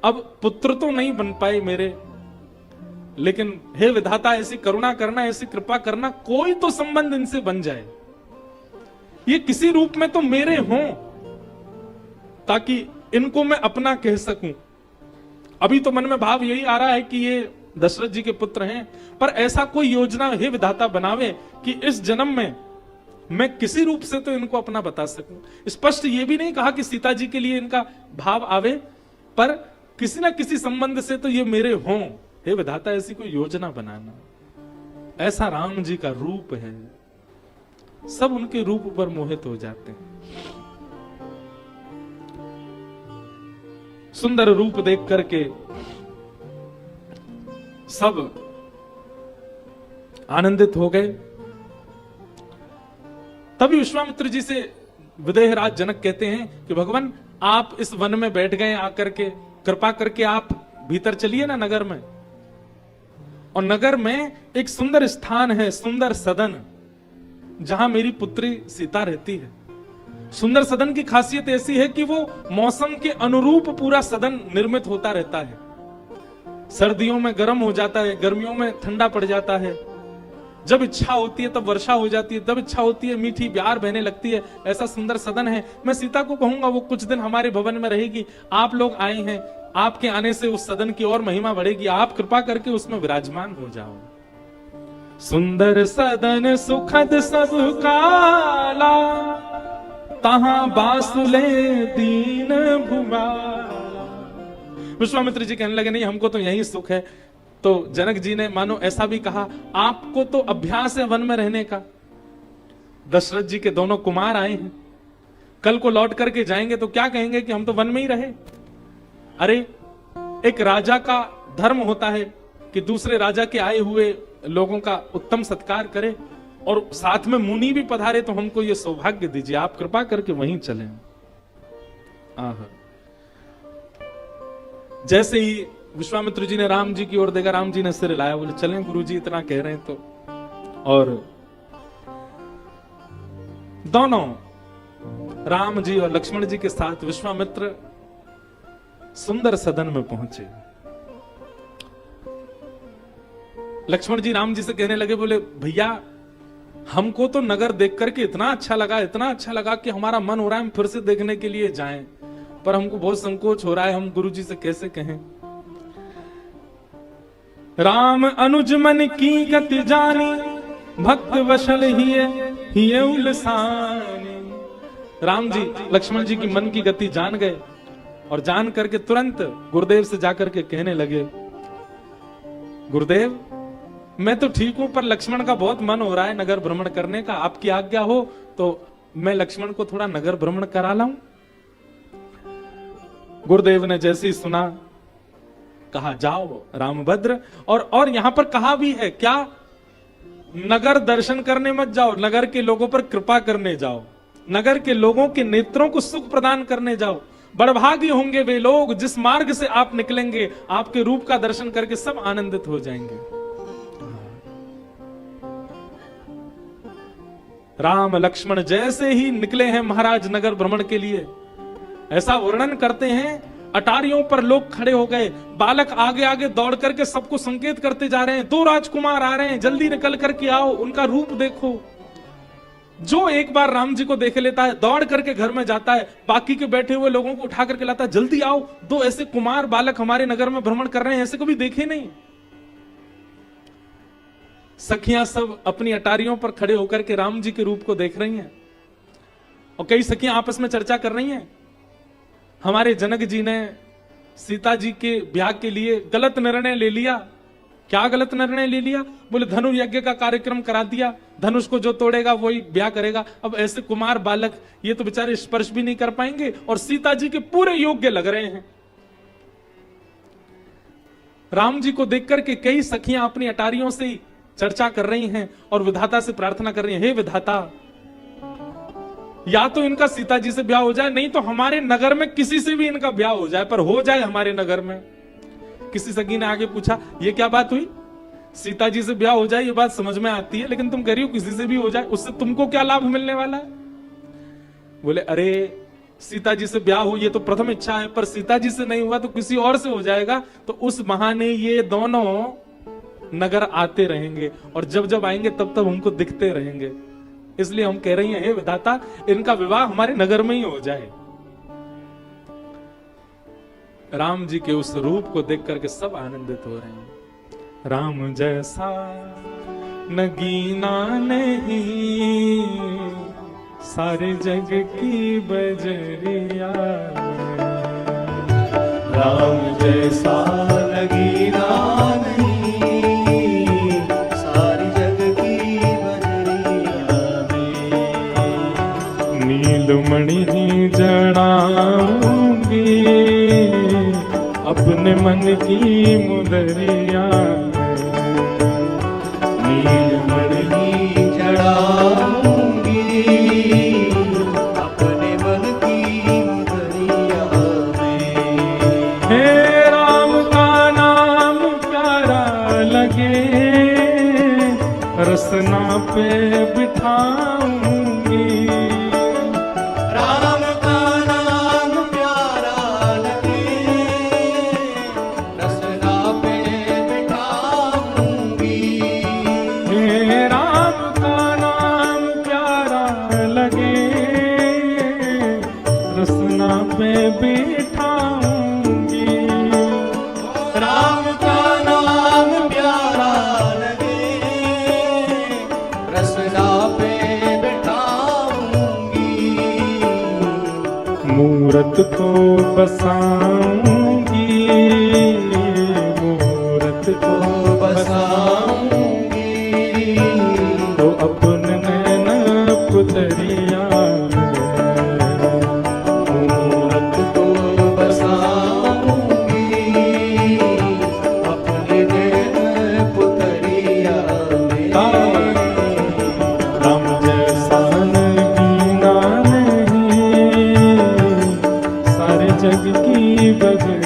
अब पुत्र तो नहीं बन पाए मेरे, लेकिन हे विधाता ऐसी करुणा करना, ऐसी कृपा करना, कोई तो संबंध इनसे बन जाए, ये किसी रूप में तो मेरे हों, ताकि इनको मैं अपना कह सकूं। अभी तो मन में भाव यही आ रहा है कि ये दशरथ जी के पुत्र हैं, पर ऐसा कोई योजना हे विधाता बनावे कि इस जन्म में मैं किसी रूप से तो इनको अपना बता सकूं। स्पष्ट ये भी नहीं कहा कि सीता जी के लिए इनका भाव आवे, पर किसी ना किसी संबंध से तो ये मेरे हों। हे विधाता ऐसी कोई योजना बनाना। ऐसा राम जी का रूप है, सब उनके रूप पर मोहित हो जाते हैं। सुंदर रूप देख करके सब आनंदित हो गए। तभी विश्वामित्र जी से विदेहराज जनक कहते हैं कि भगवान आप इस वन में बैठ गए आकर के, कृपा करके आप भीतर चलिए ना नगर में। और नगर में एक सुंदर स्थान है, सुंदर सदन, जहां मेरी पुत्री सीता रहती है। सुंदर सदन की खासियत ऐसी है कि वो मौसम के अनुरूप पूरा सदन निर्मित होता रहता है। सर्दियों में गर्म हो जाता है, गर्मियों में ठंडा पड़ जाता है, जब इच्छा होती है तब वर्षा हो जाती है, जब इच्छा होती है मीठी प्यार बहने लगती है। ऐसा सुंदर सदन है। मैं सीता को कहूंगा वो कुछ दिन हमारे भवन में रहेगी। आप लोग आए हैं, आपके आने से उस सदन की और महिमा बढ़ेगी, आप कृपा करके उसमें विराजमान हो जाओ। सुंदर सदन सुखद सब काला, तहां बासुले दीन भुमाला। विश्वामित्र जी कहने लगे नहीं हमको तो यही सुख है। तो जनक जी ने मानो ऐसा भी कहा, आपको तो अभ्यास है वन में रहने का। दशरथ जी के दोनों कुमार आए हैं, कल को लौट करके जाएंगे तो क्या कहेंगे कि हम तो वन में ही रहे। अरे एक राजा का धर्म होता है कि दूसरे राजा के आए हुए लोगों का उत्तम सत्कार करे, और साथ में मुनि भी पधारे, तो हमको ये सौभाग्य दीजिए, आप कृपा करके वहीं चलें। जैसे ही विश्वामित्र जी ने राम जी की ओर देखा, राम जी ने सिर हिलाया, बोले चलें गुरु जी इतना कह रहे हैं तो। और दोनों राम जी और लक्ष्मण जी के साथ विश्वामित्र सुंदर सदन में पहुंचे। लक्ष्मण जी राम जी से कहने लगे, बोले भैया हमको तो नगर देख करके इतना अच्छा लगा, इतना अच्छा लगा कि हमारा मन हो रहा है हम फिर से देखने के लिए जाएं, पर हमको बहुत संकोच हो रहा है, हम गुरु जी से कैसे कहें। राम अनुज मन की गति जानी, भक्त वशल हिय उलसानी। राम जी लक्ष्मण जी की मन की गति जान गए, और जान करके तुरंत गुरुदेव से जाकर के कहने लगे, गुरुदेव मैं तो ठीक हूं, पर लक्ष्मण का बहुत मन हो रहा है नगर भ्रमण करने का, आपकी आज्ञा हो तो मैं लक्ष्मण को थोड़ा नगर भ्रमण करा लाऊं। गुरुदेव ने जैसे ही सुना, कहा जाओ रामभद्र। और यहां पर कहा भी है क्या, नगर दर्शन करने मत जाओ, नगर के लोगों पर कृपा करने जाओ, नगर के लोगों के नेत्रों को सुख प्रदान करने जाओ। बड़भागी होंगे वे लोग जिस मार्ग से आप निकलेंगे, आपके रूप का दर्शन करके सब आनंदित हो जाएंगे। राम लक्ष्मण जैसे ही निकले हैं महाराज नगर भ्रमण के लिए, ऐसा वर्णन करते हैं, अटारियों पर लोग खड़े हो गए, बालक आगे आगे दौड़ करके सबको संकेत करते जा रहे हैं, 2 राजकुमार आ रहे हैं, जल्दी निकल करके आओ, उनका रूप देखो। जो एक बार राम जी को देख लेता है दौड़ करके घर में जाता है, बाकी के बैठे हुए लोगों को उठा करके लाता है, जल्दी आओ, 2 ऐसे कुमार बालक हमारे नगर में भ्रमण कर रहे हैं, ऐसे कभी देखे नहीं। सखियां सब अपनी अटारियों पर खड़े होकर के राम जी के रूप को देख रही हैं, और कई सखियां आपस में चर्चा कर रही हैं, हमारे जनक जी ने सीता जी के ब्याह के लिए गलत निर्णय ले लिया। क्या गलत निर्णय ले लिया? बोले धनु यज्ञ का कार्यक्रम करा दिया, धनुष को जो तोड़ेगा वही ब्याह करेगा। अब ऐसे कुमार बालक ये तो बेचारे स्पर्श भी नहीं कर पाएंगे, और सीता जी के पूरे योग्य लग रहे हैं। राम जी को देख करके कई सखियां अपनी अटारियों से चर्चा कर रही हैं और विधाता से प्रार्थना कर रही हैं, हे विधाता, या तो इनका सीता जी से ब्याह हो जाए, नहीं तो हमारे नगर में किसी से भी इनका ब्याह हो जाए, पर हो जाए हमारे नगर में। किसी सखी ने आगे पूछा, ये क्या बात हुई? सीता जी से ब्याह हो जाए ये बात समझ में आती है, लेकिन तुम कह रही हो किसी से भी हो जाए, उससे तुमको क्या लाभ मिलने वाला है? बोले अरे सीता जी से ब्याह हो ये तो प्रथम इच्छा है, पर सीता जी से नहीं हुआ तो किसी और से हो जाएगा, तो उस बहाने ये दोनों नगर आते रहेंगे, और जब जब आएंगे तब तब हमको दिखते रहेंगे, इसलिए हम कह रही हैं हे विधाता, इनका विवाह हमारे नगर में ही हो जाए। राम जी के उस रूप को देख करके सब आनंदित हो रहे हैं। राम जैसा नगीना नहीं, सारे जग की बजरिया। राम जैसा नगीना नहीं, सारी जग की बजरिया में। नीलमणि ही जड़ाऊंगी अपने मन की मुदरिया। नीलमणि ही जड़ाऊंगी अपने मन की मुदरिया में। हे राम का नाम प्यारा लगे, रसना पे बिठाऊंगी। राम का नाम प्यारा लगे, रसना पे बिठाऊंगी। हे राम का नाम प्यारा लगे, रसना पे बिठाऊंगी। राम का नाम प्यारा लगे, रसना पे बिठाऊंगी। मूरत को बसाऊंगी, मूरत को बसाऊंगी, तो अपने नैना पुतरिया में। मूरत को बसाऊंगी अपने नैन पुतरिया में। राम जैसा नगीना नहीं, सारे जग की बजरिया।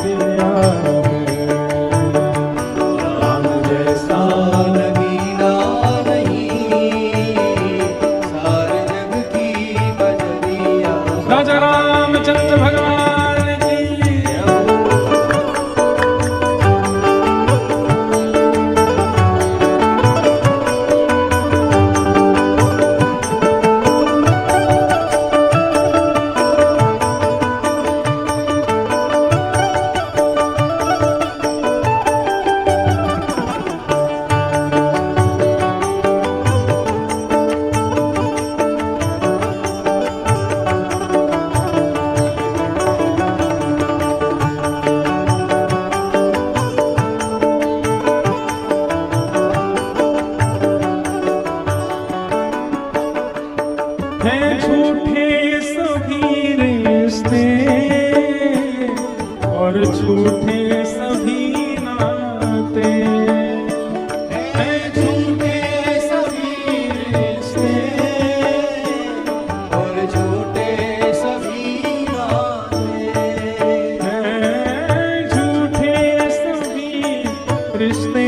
झूठे सभी नाते, हैं झूठे सभी रिश्ते और झूठे सभी नाते, हैं झूठे सभी रिश्ते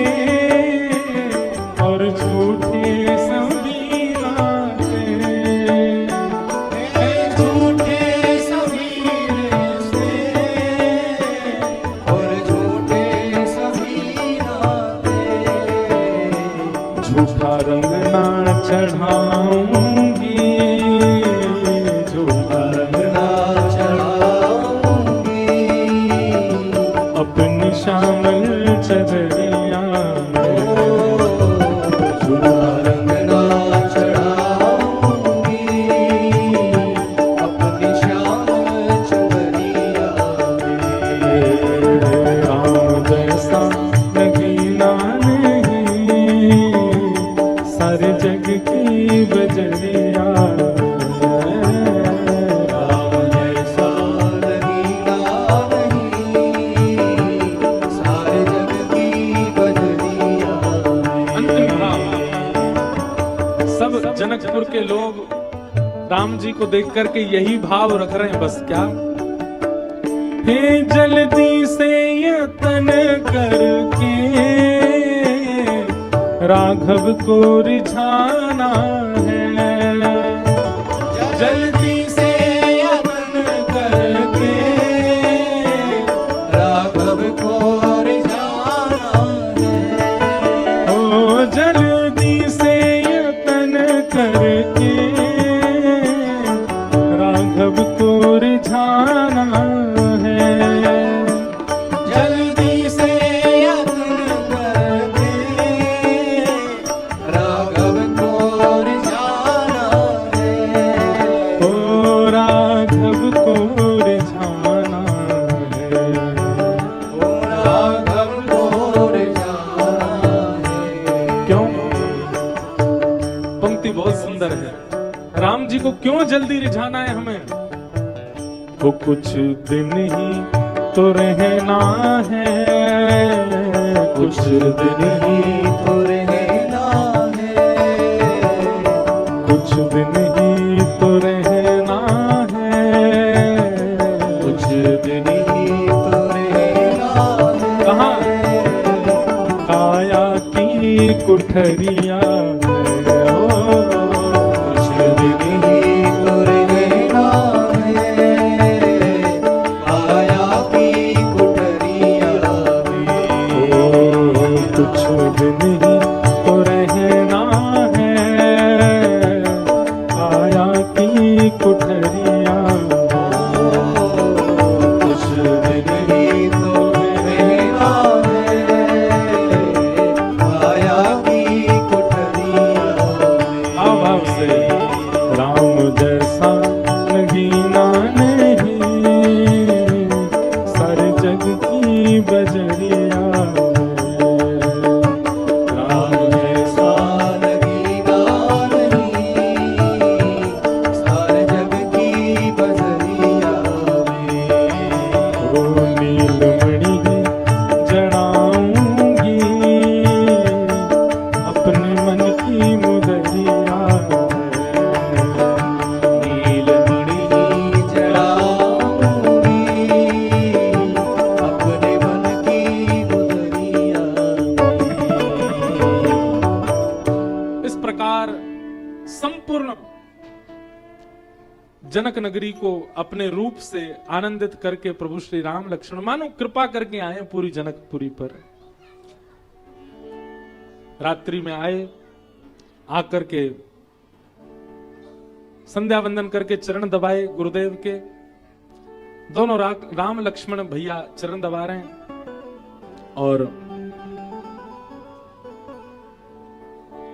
और झूठे सभी नाते, हैं झूठे सभी रिश्ते और झूठे सभी नाते, झूठा रंग ना चढ़ाऊंगी, झूठा रंग ना चढ़ाऊंगी अपनी श्यामल चदरिया में। झूठा रंग ना चढ़ाऊंगी अपनी श्याम चुनरिया में। राम जैसा नगीना नहीं सारे जग की बजरिया में। राम जैसा नगीना नहीं सारे जग की बजरिया में। अंतिम भाव। सब जनकपुर के लोग राम जी को देख करके यही भाव रख रहे हैं, बस क्या, हे जल्दी से यतन करके राघव को रिझाना है, जल्दी से यत्न करके राघव को रिझाना है। ओ जल्दी से यतन करके राघव को रिझाना है, जल्दी से यत्न करके राघव को रिझाना है। ओ राघव को रिझाना है। ओ राघव को रिझाना है। क्यों? पंक्ति बहुत सुंदर है। राम जी को क्यों जल्दी रिझाना है हमें? वो कुछ दिन ही तो रहना है, कुछ दिन ही तो रहना है, कुछ दिन ही तो रहना है, कुछ दिन ही तो रहना है। कहाँ? काया की कुठरिया में। ओ, कुछ दिन ही तो रहना है, आया की कुठरिया में। कुछ दिन ही तो रहना है, काया की कुठरिया में। कुछ दिन ही तो रहना है, आया की कुठरिया में। भाव से राम जैसा नगीना नहीं सारे जग की बजरिया में। राम जैसा नगीना नहीं सारे जग की बजरिया में। ओ नीलमणि जड़ाऊंगी अपने मन की मुदरिया में। नीलमणि जलाऊंगी अपने मन की मुदरिया में। इस प्रकार संपूर्ण जनक नगरी को अपने रूप से आनंदित करके प्रभु श्री राम लक्ष्मण मानो कृपा करके आए पूरी जनकपुरी पर। रात्रि में आए, आकर के संध्या वंदन करके चरण दबाए गुरुदेव के। दोनों राम लक्ष्मण भैया चरण दबा रहे हैं और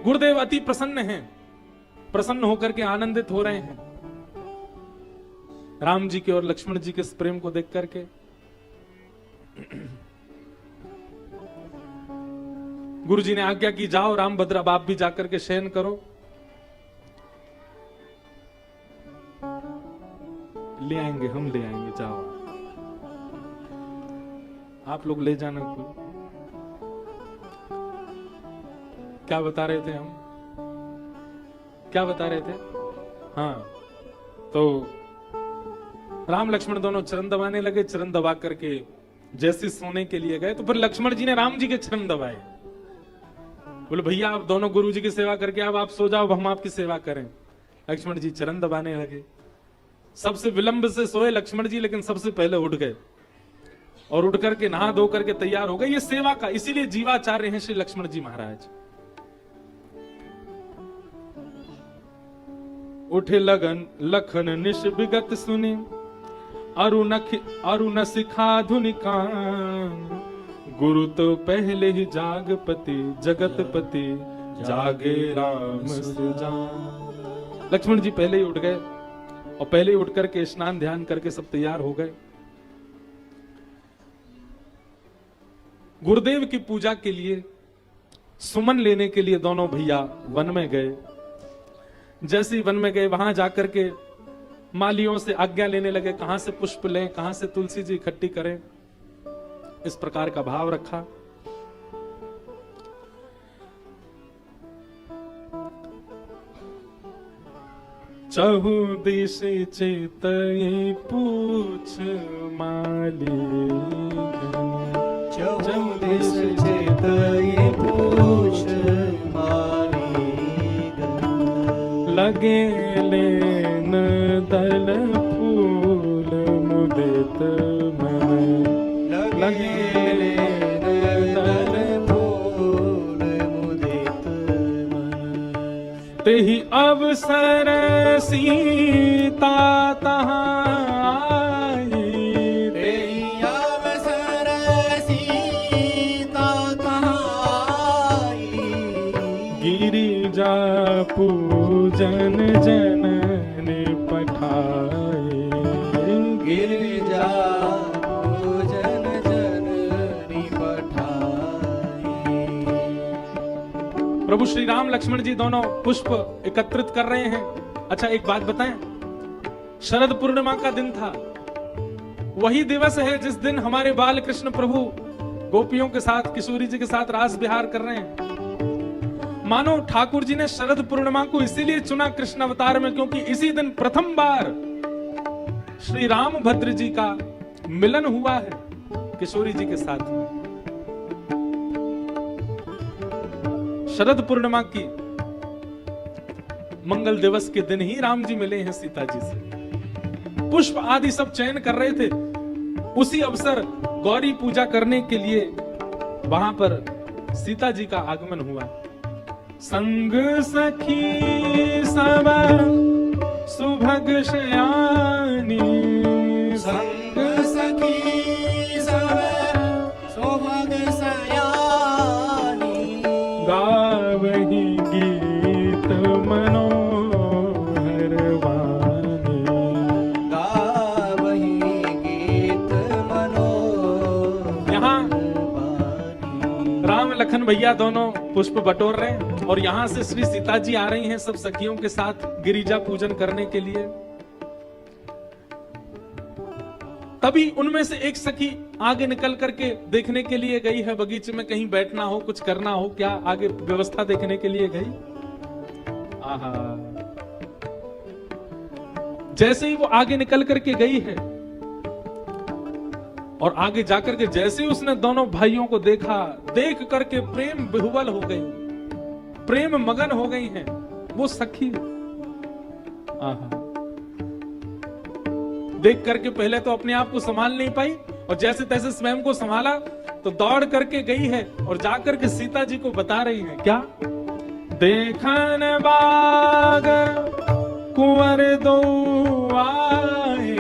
गुरुदेव अति प्रसन्न हैं, प्रसन्न होकर के आनंदित हो रहे हैं राम जी के और लक्ष्मण जी के इस प्रेम को देख करके। गुरु जी ने आज्ञा की, जाओ रामभद्र अब आप भी जाकर के शयन करो। ले आएंगे, हम ले आएंगे, जाओ। आप लोग ले जाना कोई। क्या बता रहे थे हम? क्या बता रहे थे? हाँ, तो राम लक्ष्मण दोनों चरण दबाने लगे। चरण दबा करके जैसे सोने के लिए गए तो फिर लक्ष्मण जी ने राम जी के चरण दबाए। बोले भैया आप दोनों गुरु जी की सेवा करके अब आप सो जाओ, हम आपकी सेवा करें। लक्ष्मण जी चरण दबाने लगे। सबसे विलंब से सोए लक्ष्मण जी, लेकिन सबसे पहले उठ गए और उठ करके नहा धो करके तैयार हो गए। ये सेवा का, इसीलिए जीवाचार्य हैं श्री लक्ष्मण जी महाराज। उठे लगन लखन निश विगत सुने, अरुण सिखा धुनिका, गुरु तो पहले ही जागपति, जगतपति जागे राम सुजान। लक्ष्मण जी पहले ही उठ गए और पहले ही उठ करके स्नान ध्यान करके सब तैयार हो गए। गुरुदेव की पूजा के लिए सुमन लेने के लिए दोनों भैया वन में गए। जैसे ही वन में गए वहां जाकर के मालियों से आज्ञा लेने लगे, कहां से पुष्प लें, कहां से तुलसी जी इकट्ठी करें। इस प्रकार का भाव रखा। चहु दिश चेतये पूछ माली, चहु दिश चेतये पूछ माली, लगे लेन दल फूल मुदित मन, लगे लेन दल फूल मुदित मन। तेहि अवसर सीता तहाँ आई, तेहि अवसर सीता तहाँ आई, गिरिजा पूजन जननी पठाए, गिरिजा पूजन जननी पठाई। प्रभु श्री राम लक्ष्मण जी दोनों पुष्प एकत्रित कर रहे हैं। अच्छा एक बात बताएं, शरद पूर्णिमा का दिन था। वही दिवस है जिस दिन हमारे बाल कृष्ण प्रभु गोपियों के साथ, किशोरी जी के साथ रास विहार कर रहे हैं। मानो ठाकुर जी ने शरद पूर्णिमा को इसीलिए चुना कृष्ण अवतार में, क्योंकि इसी दिन प्रथम बार श्री रामभद्र जी का मिलन हुआ है किशोरी जी के साथ। शरद पूर्णिमा की मंगल दिवस के दिन ही राम जी मिले हैं सीता जी से। पुष्प आदि सब चयन कर रहे थे। उसी अवसर गौरी पूजा करने के लिए वहां पर सीता जी का आगमन हुआ। संग सखी सब सुभग शयानी, संग सखी सब सुभग शयानी, गावही गीत मनोहर वाणी, गावही गीत मनोहर यहाँ वाणी। राम लखन भैया दोनों पुष्प बटोर रहे हैं और यहां से श्री सीता जी आ रही हैं सब सखियों के साथ गिरिजा पूजन करने के लिए। तभी उनमें से एक सखी आगे निकल करके देखने के लिए गई है, बगीचे में कहीं बैठना हो, कुछ करना हो, क्या आगे व्यवस्था देखने के लिए गई। आहा, जैसे ही वो आगे निकल करके गई है और आगे जाकर के जैसे ही उसने दोनों भाइयों को देखा, देख करके प्रेम विह्वल हो गई, प्रेम मगन हो गई हैं वो सखी। आहा, देख करके पहले तो अपने आप को संभाल नहीं पाई और जैसे तैसे स्वयं को संभाला तो दौड़ करके गई है और जाकर के सीता जी को बता रही है। क्या? देखन बाग कुंवर दो आए,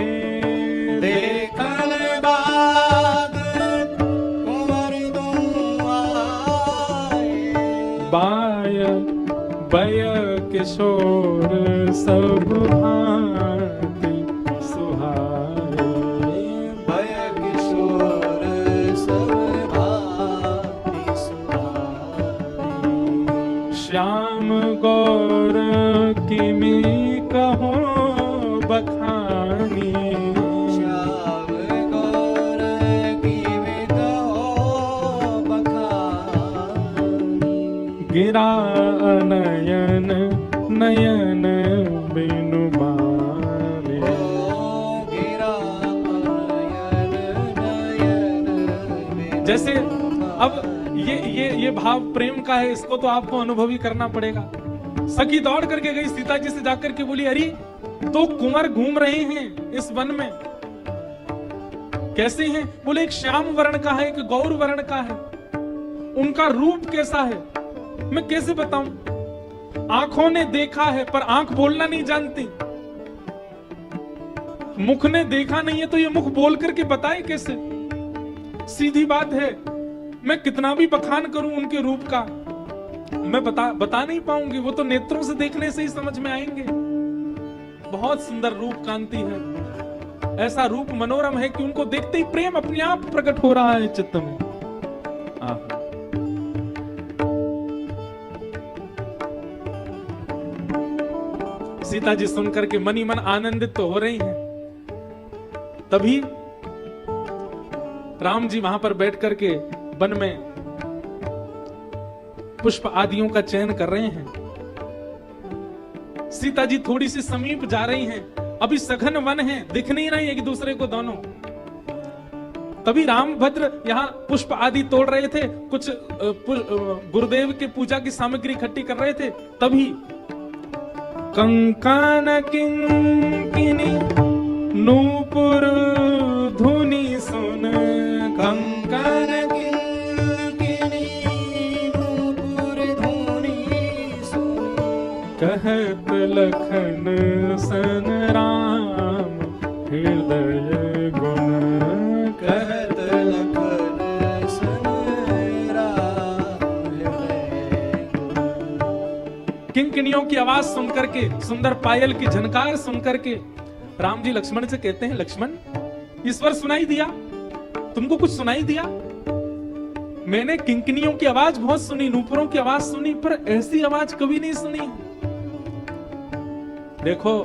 देखन बाग कुंवर दो आए, बाय बय किशोर सब भांति सुहाए, भय किशोर सब भांति सुहाए। श्याम गौर किमी कहो बखानी, श्याम गौर की विकहो नयन बिनु मारे। जैसे अब ये भाव प्रेम का है, इसको तो आपको अनुभवी करना पड़ेगा। सखी दौड़ करके गई सीता जी से जाकर के बोली, अरे तो कुंवर घूम रहे हैं इस वन में, कैसे हैं? बोले एक श्याम वर्ण का है, एक गौर वर्ण का है। उनका रूप कैसा है मैं कैसे बताऊं? आंखों ने देखा है पर आंख बोलना नहीं जानती, मुख ने देखा नहीं है तो ये मुख बोल करके बताए कैसे? सीधी बात है, मैं कितना भी बखान करूं उनके रूप का, मैं बता नहीं पाऊंगी, वो तो नेत्रों से देखने से ही समझ में आएंगे। बहुत सुंदर रूप कांति है, ऐसा रूप मनोरम है कि उनको देखते ही प्रेम अपने आप प्रकट हो रहा है चित्त में। सीता जी सुनकर के मन ही मन आनंदित तो हो रही हैं। तभी राम जी वहां पर बैठ करके वन में पुष्प आदियों का चयन कर रहे हैं। सीता जी थोड़ी सी समीप जा रही हैं, अभी सघन वन है, दिख नहीं रही एक दूसरे को दोनों। तभी रामभद्र यहाँ पुष्प आदि तोड़ रहे थे, कुछ गुरुदेव के पूजा की सामग्री इकट्ठी कर रहे थे। तभी कंकन किंकिनी नूपुर धुनी सुन, कंकन किंकिनी नूपुर धुनी सुन, कहत लखन सन राम हृदय गुण, कहत लखन सन राम हृदय गुण। किंकिनियों की आवाज सुनकर के, सुंदर पायल की झनकार सुनकर के राम जी लक्ष्मण से कहते हैं, लक्ष्मण ईश्वर सुनाई दिया? तुमको कुछ सुनाई दिया? मैंने किंकिनियों की आवाज बहुत सुनी, नूपुरों की आवाज सुनी, पर ऐसी आवाज कभी नहीं सुनी। देखो,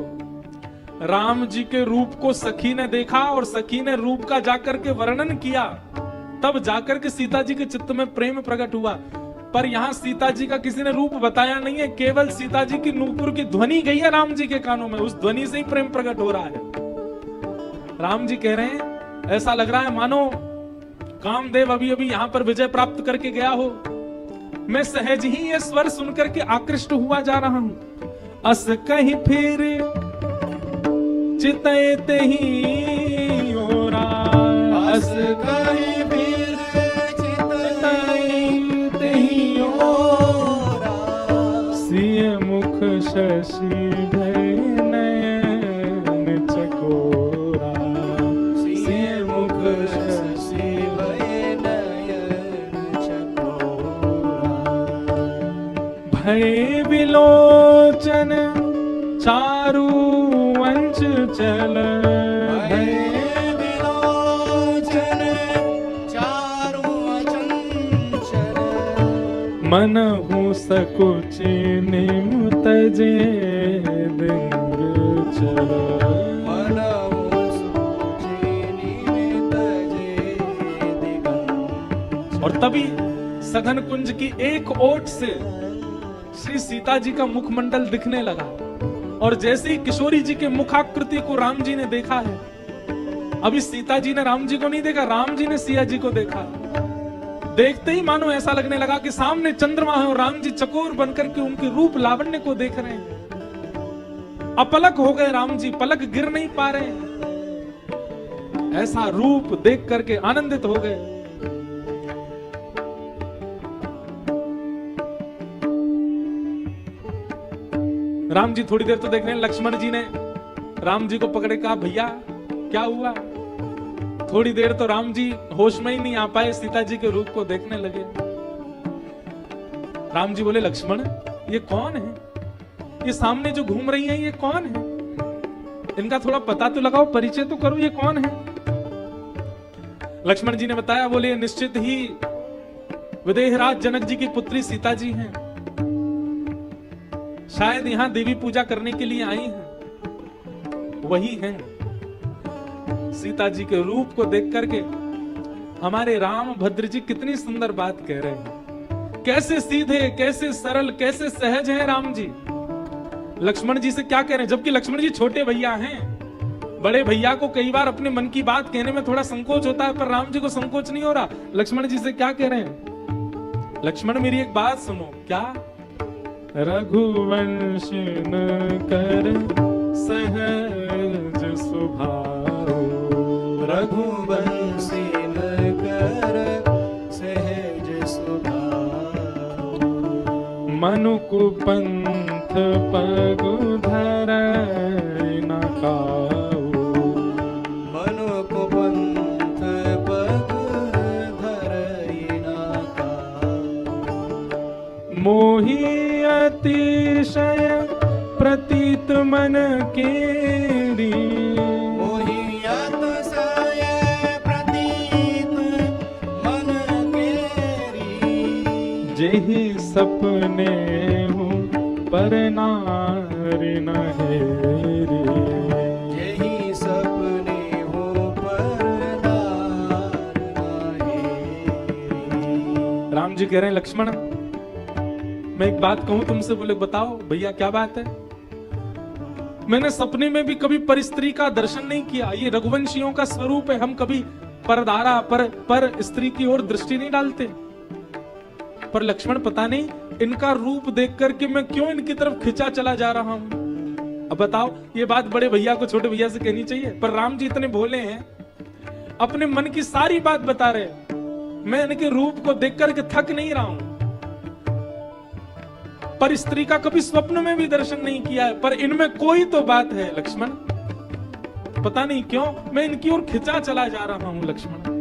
राम जी के रूप को सखी ने देखा और सखी ने रूप का जाकर के वर्णन किया, तब जाकर के सीता जी के चित्त में प्रेम प्रकट हुआ। पर यहाँ सीता जी का किसी ने रूप बताया नहीं है, केवल सीता जी की नूपुर की ध्वनि गई है राम जी के कानों में, उस ध्वनि से ही प्रेम प्रकट हो रहा है। राम जी कह रहे हैं, ऐसा लग रहा है मानो कामदेव अभी अभी यहाँ पर विजय प्राप्त करके गया हो। मैं सहज ही ये स्वर सुनकर के आकृष्ट हुआ जा रहा हूं। अस कहीं फिर चितते ही ओरा, अस कहीं फिर चितते ही ओरा, सिय मुख शशि भय नयन चकोरा, सिय मुख शशि भय नयन चकोरा, भय विलोचन चारु वंश चल, भय विलोचन चारु चंचल, मनहु सकुचि निम तजे दिंग चल, मनहु सकुचि निम तजे दिगंग। और तभी सघन कुंज की एक ओट से श्री सीता जी का मुखमंडल दिखने लगा, और जैसे ही किशोरी जी के मुखाकृति को राम जी ने देखा है, अभी सीता जी ने राम जी को नहीं देखा, राम जी ने सिया जी को देखा। देखते ही मानो ऐसा लगने लगा कि सामने चंद्रमा है और राम जी चकोर बनकर के उनके रूप लावण्य को देख रहे हैं। अपलक हो गए राम जी, पलक गिर नहीं पा रहे, ऐसा रूप देख करके आनंदित हो गए। राम जी थोड़ी देर तो देख रहे हैं, लक्ष्मण जी ने राम जी को पकड़े, कहा भैया क्या हुआ? थोड़ी देर तो राम जी होश में ही नहीं आ पाए, सीता जी के रूप को देखने लगे। राम जी बोले, लक्ष्मण ये कौन है? ये सामने जो घूम रही है ये कौन है? इनका थोड़ा पता तो लगाओ, परिचय तो करो, ये कौन है? लक्ष्मण जी ने बताया, बोले निश्चित ही विदेहराज जनक जी की पुत्री सीता जी हैं, शायद यहां देवी पूजा करने के लिए आई हैं, वही हैं। सीता जी के रूप को देख करके हमारे राम भद्र जी कितनी सुंदर बात कह रहे हैं। कैसे सीधे, कैसे सरल, कैसे सहज हैं राम जी। लक्ष्मण जी से क्या कह रहे हैं, जबकि लक्ष्मण जी छोटे भैया हैं। बड़े भैया को कई बार अपने मन की बात कहने में थोड़ा संकोच होता है, पर राम जी को संकोच नहीं हो रहा। लक्ष्मण जी से क्या कह रहे हैं, लक्ष्मण मेरी एक बात सुनो। क्या? रघुवंश न कर सहज स्वभाव, रघुवंशी न कर सहज स्वभाव, मनुकु पंथ पग धरय न काऊ, मनुकु पंथ पग धरय न काऊ, मोहि अतिशय प्रतीत मन केरी, मोहि अतिशय प्रतीत मन केरी, जेहि सपने हूँ पर नारी न हेरी, यही सपने हो पर नार न हेरी। राम जी कह रहे हैं लक्ष्मण मैं एक बात कहूं तुमसे। बोले बताओ भैया क्या बात है। मैंने सपने में भी कभी परिस्त्री का दर्शन नहीं किया। ये रघुवंशियों का स्वरूप है, हम कभी परदारा पर स्त्री की ओर दृष्टि नहीं डालते। पर लक्ष्मण पता नहीं इनका रूप देख करके मैं क्यों इनकी तरफ खिंचा चला जा रहा हूं। अब बताओ, ये बात बड़े भैया को छोटे भैया से कहनी चाहिए, पर राम जी इतने भोले हैं, अपने मन की सारी बात बता रहे। मैं इनके रूप को देख करके थक नहीं रहा हूं, पर स्त्री का कभी स्वप्न में भी दर्शन नहीं किया है, पर इनमें कोई तो बात है लक्ष्मण। पता नहीं क्यों मैं इनकी ओर खिंचा चला जा रहा हूं लक्ष्मण।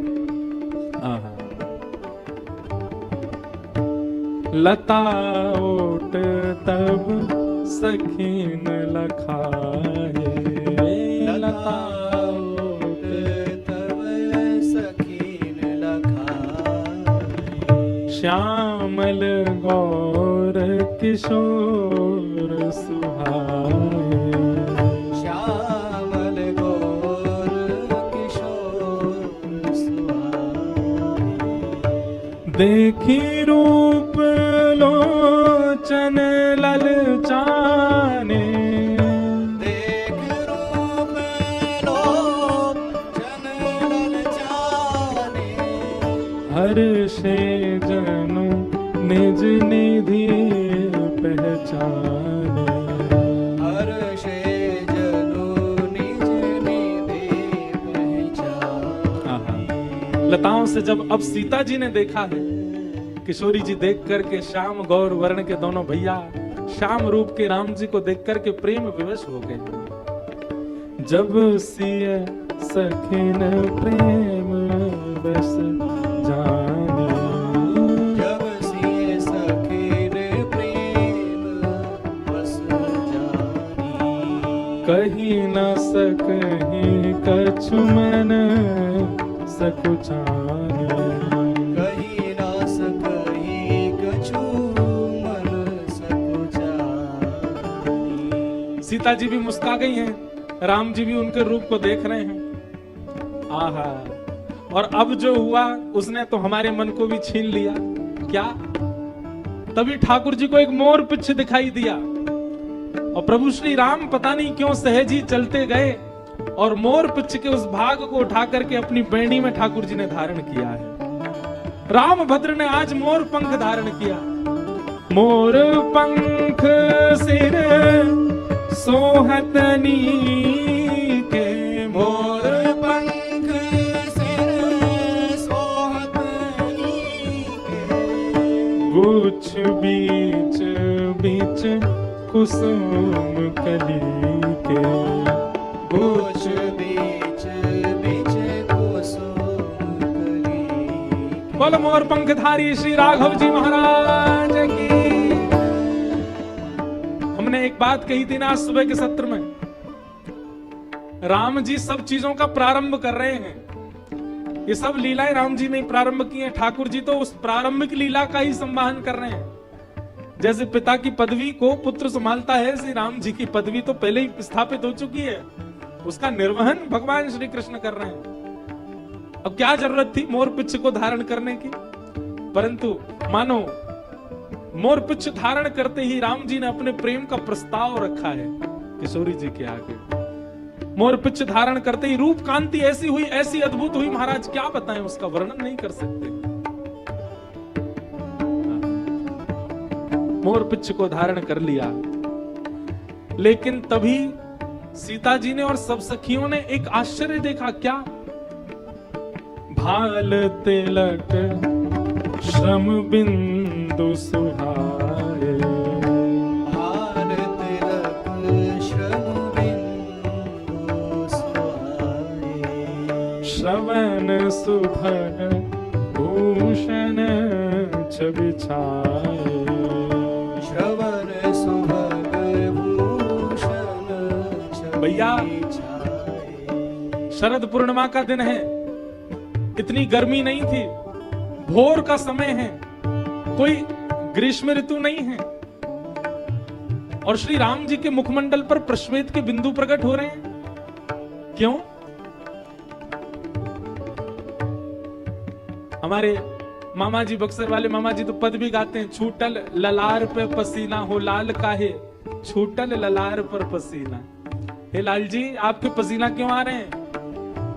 लता ओट तब सखीन लखाए, लता ओट तब सखीन लखाए, श्यामल गौर किशोर सुहाए, श्यामल गौर किशोर सुहाए, देखी रूप लोचन ललचाने, देख रूप लोचन ललचाने, हर्षे जनु निज निधि पहचाने, हर्षे जनु निज निधि पहचाने। लताओं से जब अब सीता जी ने देखा है, किशोरी जी देख करके श्याम गौर वर्ण के दोनों भैया श्याम रूप के राम जी को देख करके प्रेम विवश हो गए। जब सिय सखिन प्रेम बस जाने, जब सिय सखिन प्रेम बस जानी, कही न सकहि कछु मन सकुचाने, कही ना सकहि कछु मन सकुचानी। सीता जी भी मुस्का गई हैं, राम जी भी उनके रूप को देख रहे हैं। आहा, और अब जो हुआ उसने तो हमारे मन को भी छीन लिया। क्या? तभी ठाकुर जी को एक मोर पिच्छ दिखाई दिया, और प्रभु श्री राम पता नहीं क्यों सहज ही चलते गए और मोर पिच्छ के उस भाग को उठा करके अपनी बेणी में ठाकुर जी ने धारण किया है। राम भद्र ने आज मोर पंख धारण किया। मोर पंख सिर सोहतनी के, मोर पंख सिर सोहतनी के, गुछ बीच बीच कुसुम कली के, गुछ बीच बीच कुसुम कली के। बोलो मोर पंखधारी श्री राघव जी महाराज की। हमने एक बात कही थी ना सुबह के सत्र में, राम जी सब चीजों का प्रारंभ कर रहे हैं। ये सब लीलाएं राम जी ने प्रारंभ की हैं। ठाकुर जी तो उस प्रारंभिक लीला का ही संवाहन कर रहे हैं। जैसे पिता की पदवी को पुत्र संभालता है, श्री राम जी की पदवी तो पहले ही स्थापित हो चुकी है, उसका निर्वहन भगवान श्री कृष्ण कर रहे हैं। अब क्या जरूरत थी मोर पिच्छ को धारण करने की? परंतु मानो मोर पिछ धारण करते ही राम जी ने अपने प्रेम का प्रस्ताव रखा है किशोरी जी के आगे। मोर पिछ धारण करते ही रूप कांति ऐसी हुई, ऐसी अद्भुत हुई महाराज, क्या बताएं, उसका वर्णन नहीं कर सकते। मोर पिछ को धारण कर लिया, लेकिन तभी सीता जी ने और सब सखियों ने एक आश्चर्य देखा। क्या? भाल तिलक श्रम बिंदु सुहाए, भाल तिलक श्रम बिंदु सुहाए, श्रवण सुभग भूषण छवि छाए, श्रवण सुभग भूषण भैया छाए। शरद पूर्णिमा का दिन है, इतनी गर्मी नहीं थी, भोर का समय है, कोई ग्रीष्म ऋतु नहीं है, और श्री राम जी के मुखमंडल पर प्रश्वेत के बिंदु प्रकट हो रहे हैं। क्यों? हमारे मामा जी, बक्सर वाले मामा जी तो पद भी गाते हैं, छूटल ललार पे पसीना हो लाल काहे, छूटल ललार पर पसीना। हे लाल जी, आपके पसीना क्यों आ रहे हैं?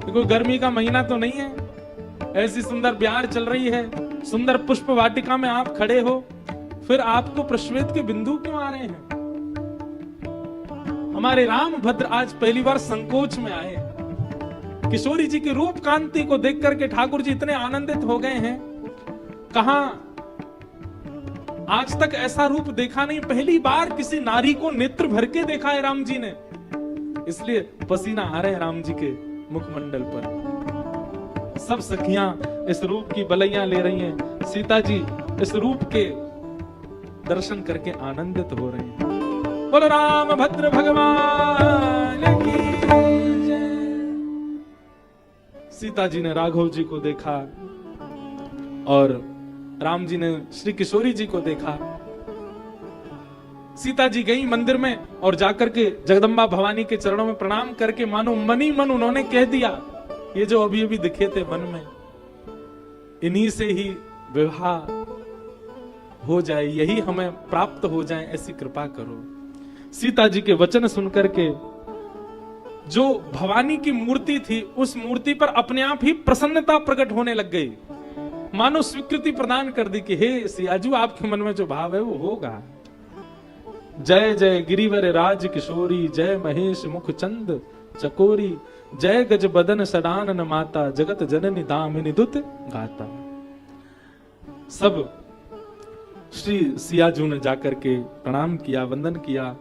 कोई गर्मी का महीना तो नहीं है, ऐसी सुंदर ब्यार चल रही है, सुंदर पुष्प वाटिका में आप खड़े हो, फिर आपको प्रश्वेत के बिंदु क्यों आ रहे हैं? हमारे राम भद्र आज पहली बार संकोच में आए। किशोरी जी की रूप कांति को देख करके ठाकुर जी इतने आनंदित हो गए हैं। कहां आज तक ऐसा रूप देखा नहीं, पहली बार किसी नारी को नेत्र भर के देखा है राम जी ने, इसलिए पसीना आ रहे हैं राम जी के मुखमंडल पर। सब सखियां इस रूप की बलैया ले रही हैं, सीता जी इस रूप के दर्शन करके आनंदित हो रही हैं। बोलो राम भद्र भगवान की जय। सीता जी ने राघव जी को देखा और राम जी ने श्री किशोरी जी को देखा। सीता जी गई मंदिर में और जाकर के जगदम्बा भवानी के चरणों में प्रणाम करके मानो मनी मन उन्होंने कह दिया, ये जो अभी अभी दिखे थे मन में, इन्हीं से ही विवाह हो जाए, यही हमें प्राप्त हो जाए, ऐसी कृपा करो। सीता जी के वचन सुनकर के जो भवानी की मूर्ति थी, उस मूर्ति पर अपने आप ही प्रसन्नता प्रकट होने लग गई, मानो स्वीकृति प्रदान कर दी कि हे सियाजू, आपके मन में जो भाव है वो होगा। जय जय गिरिवर राज किशोरी, जय महेश मुख चंद चकोरी, जय गज बदन सडानन माता, जगत जननी दामिनी दुत गाता। सब श्री सियाजू ने जाकर के प्रणाम किया, वंदन किया।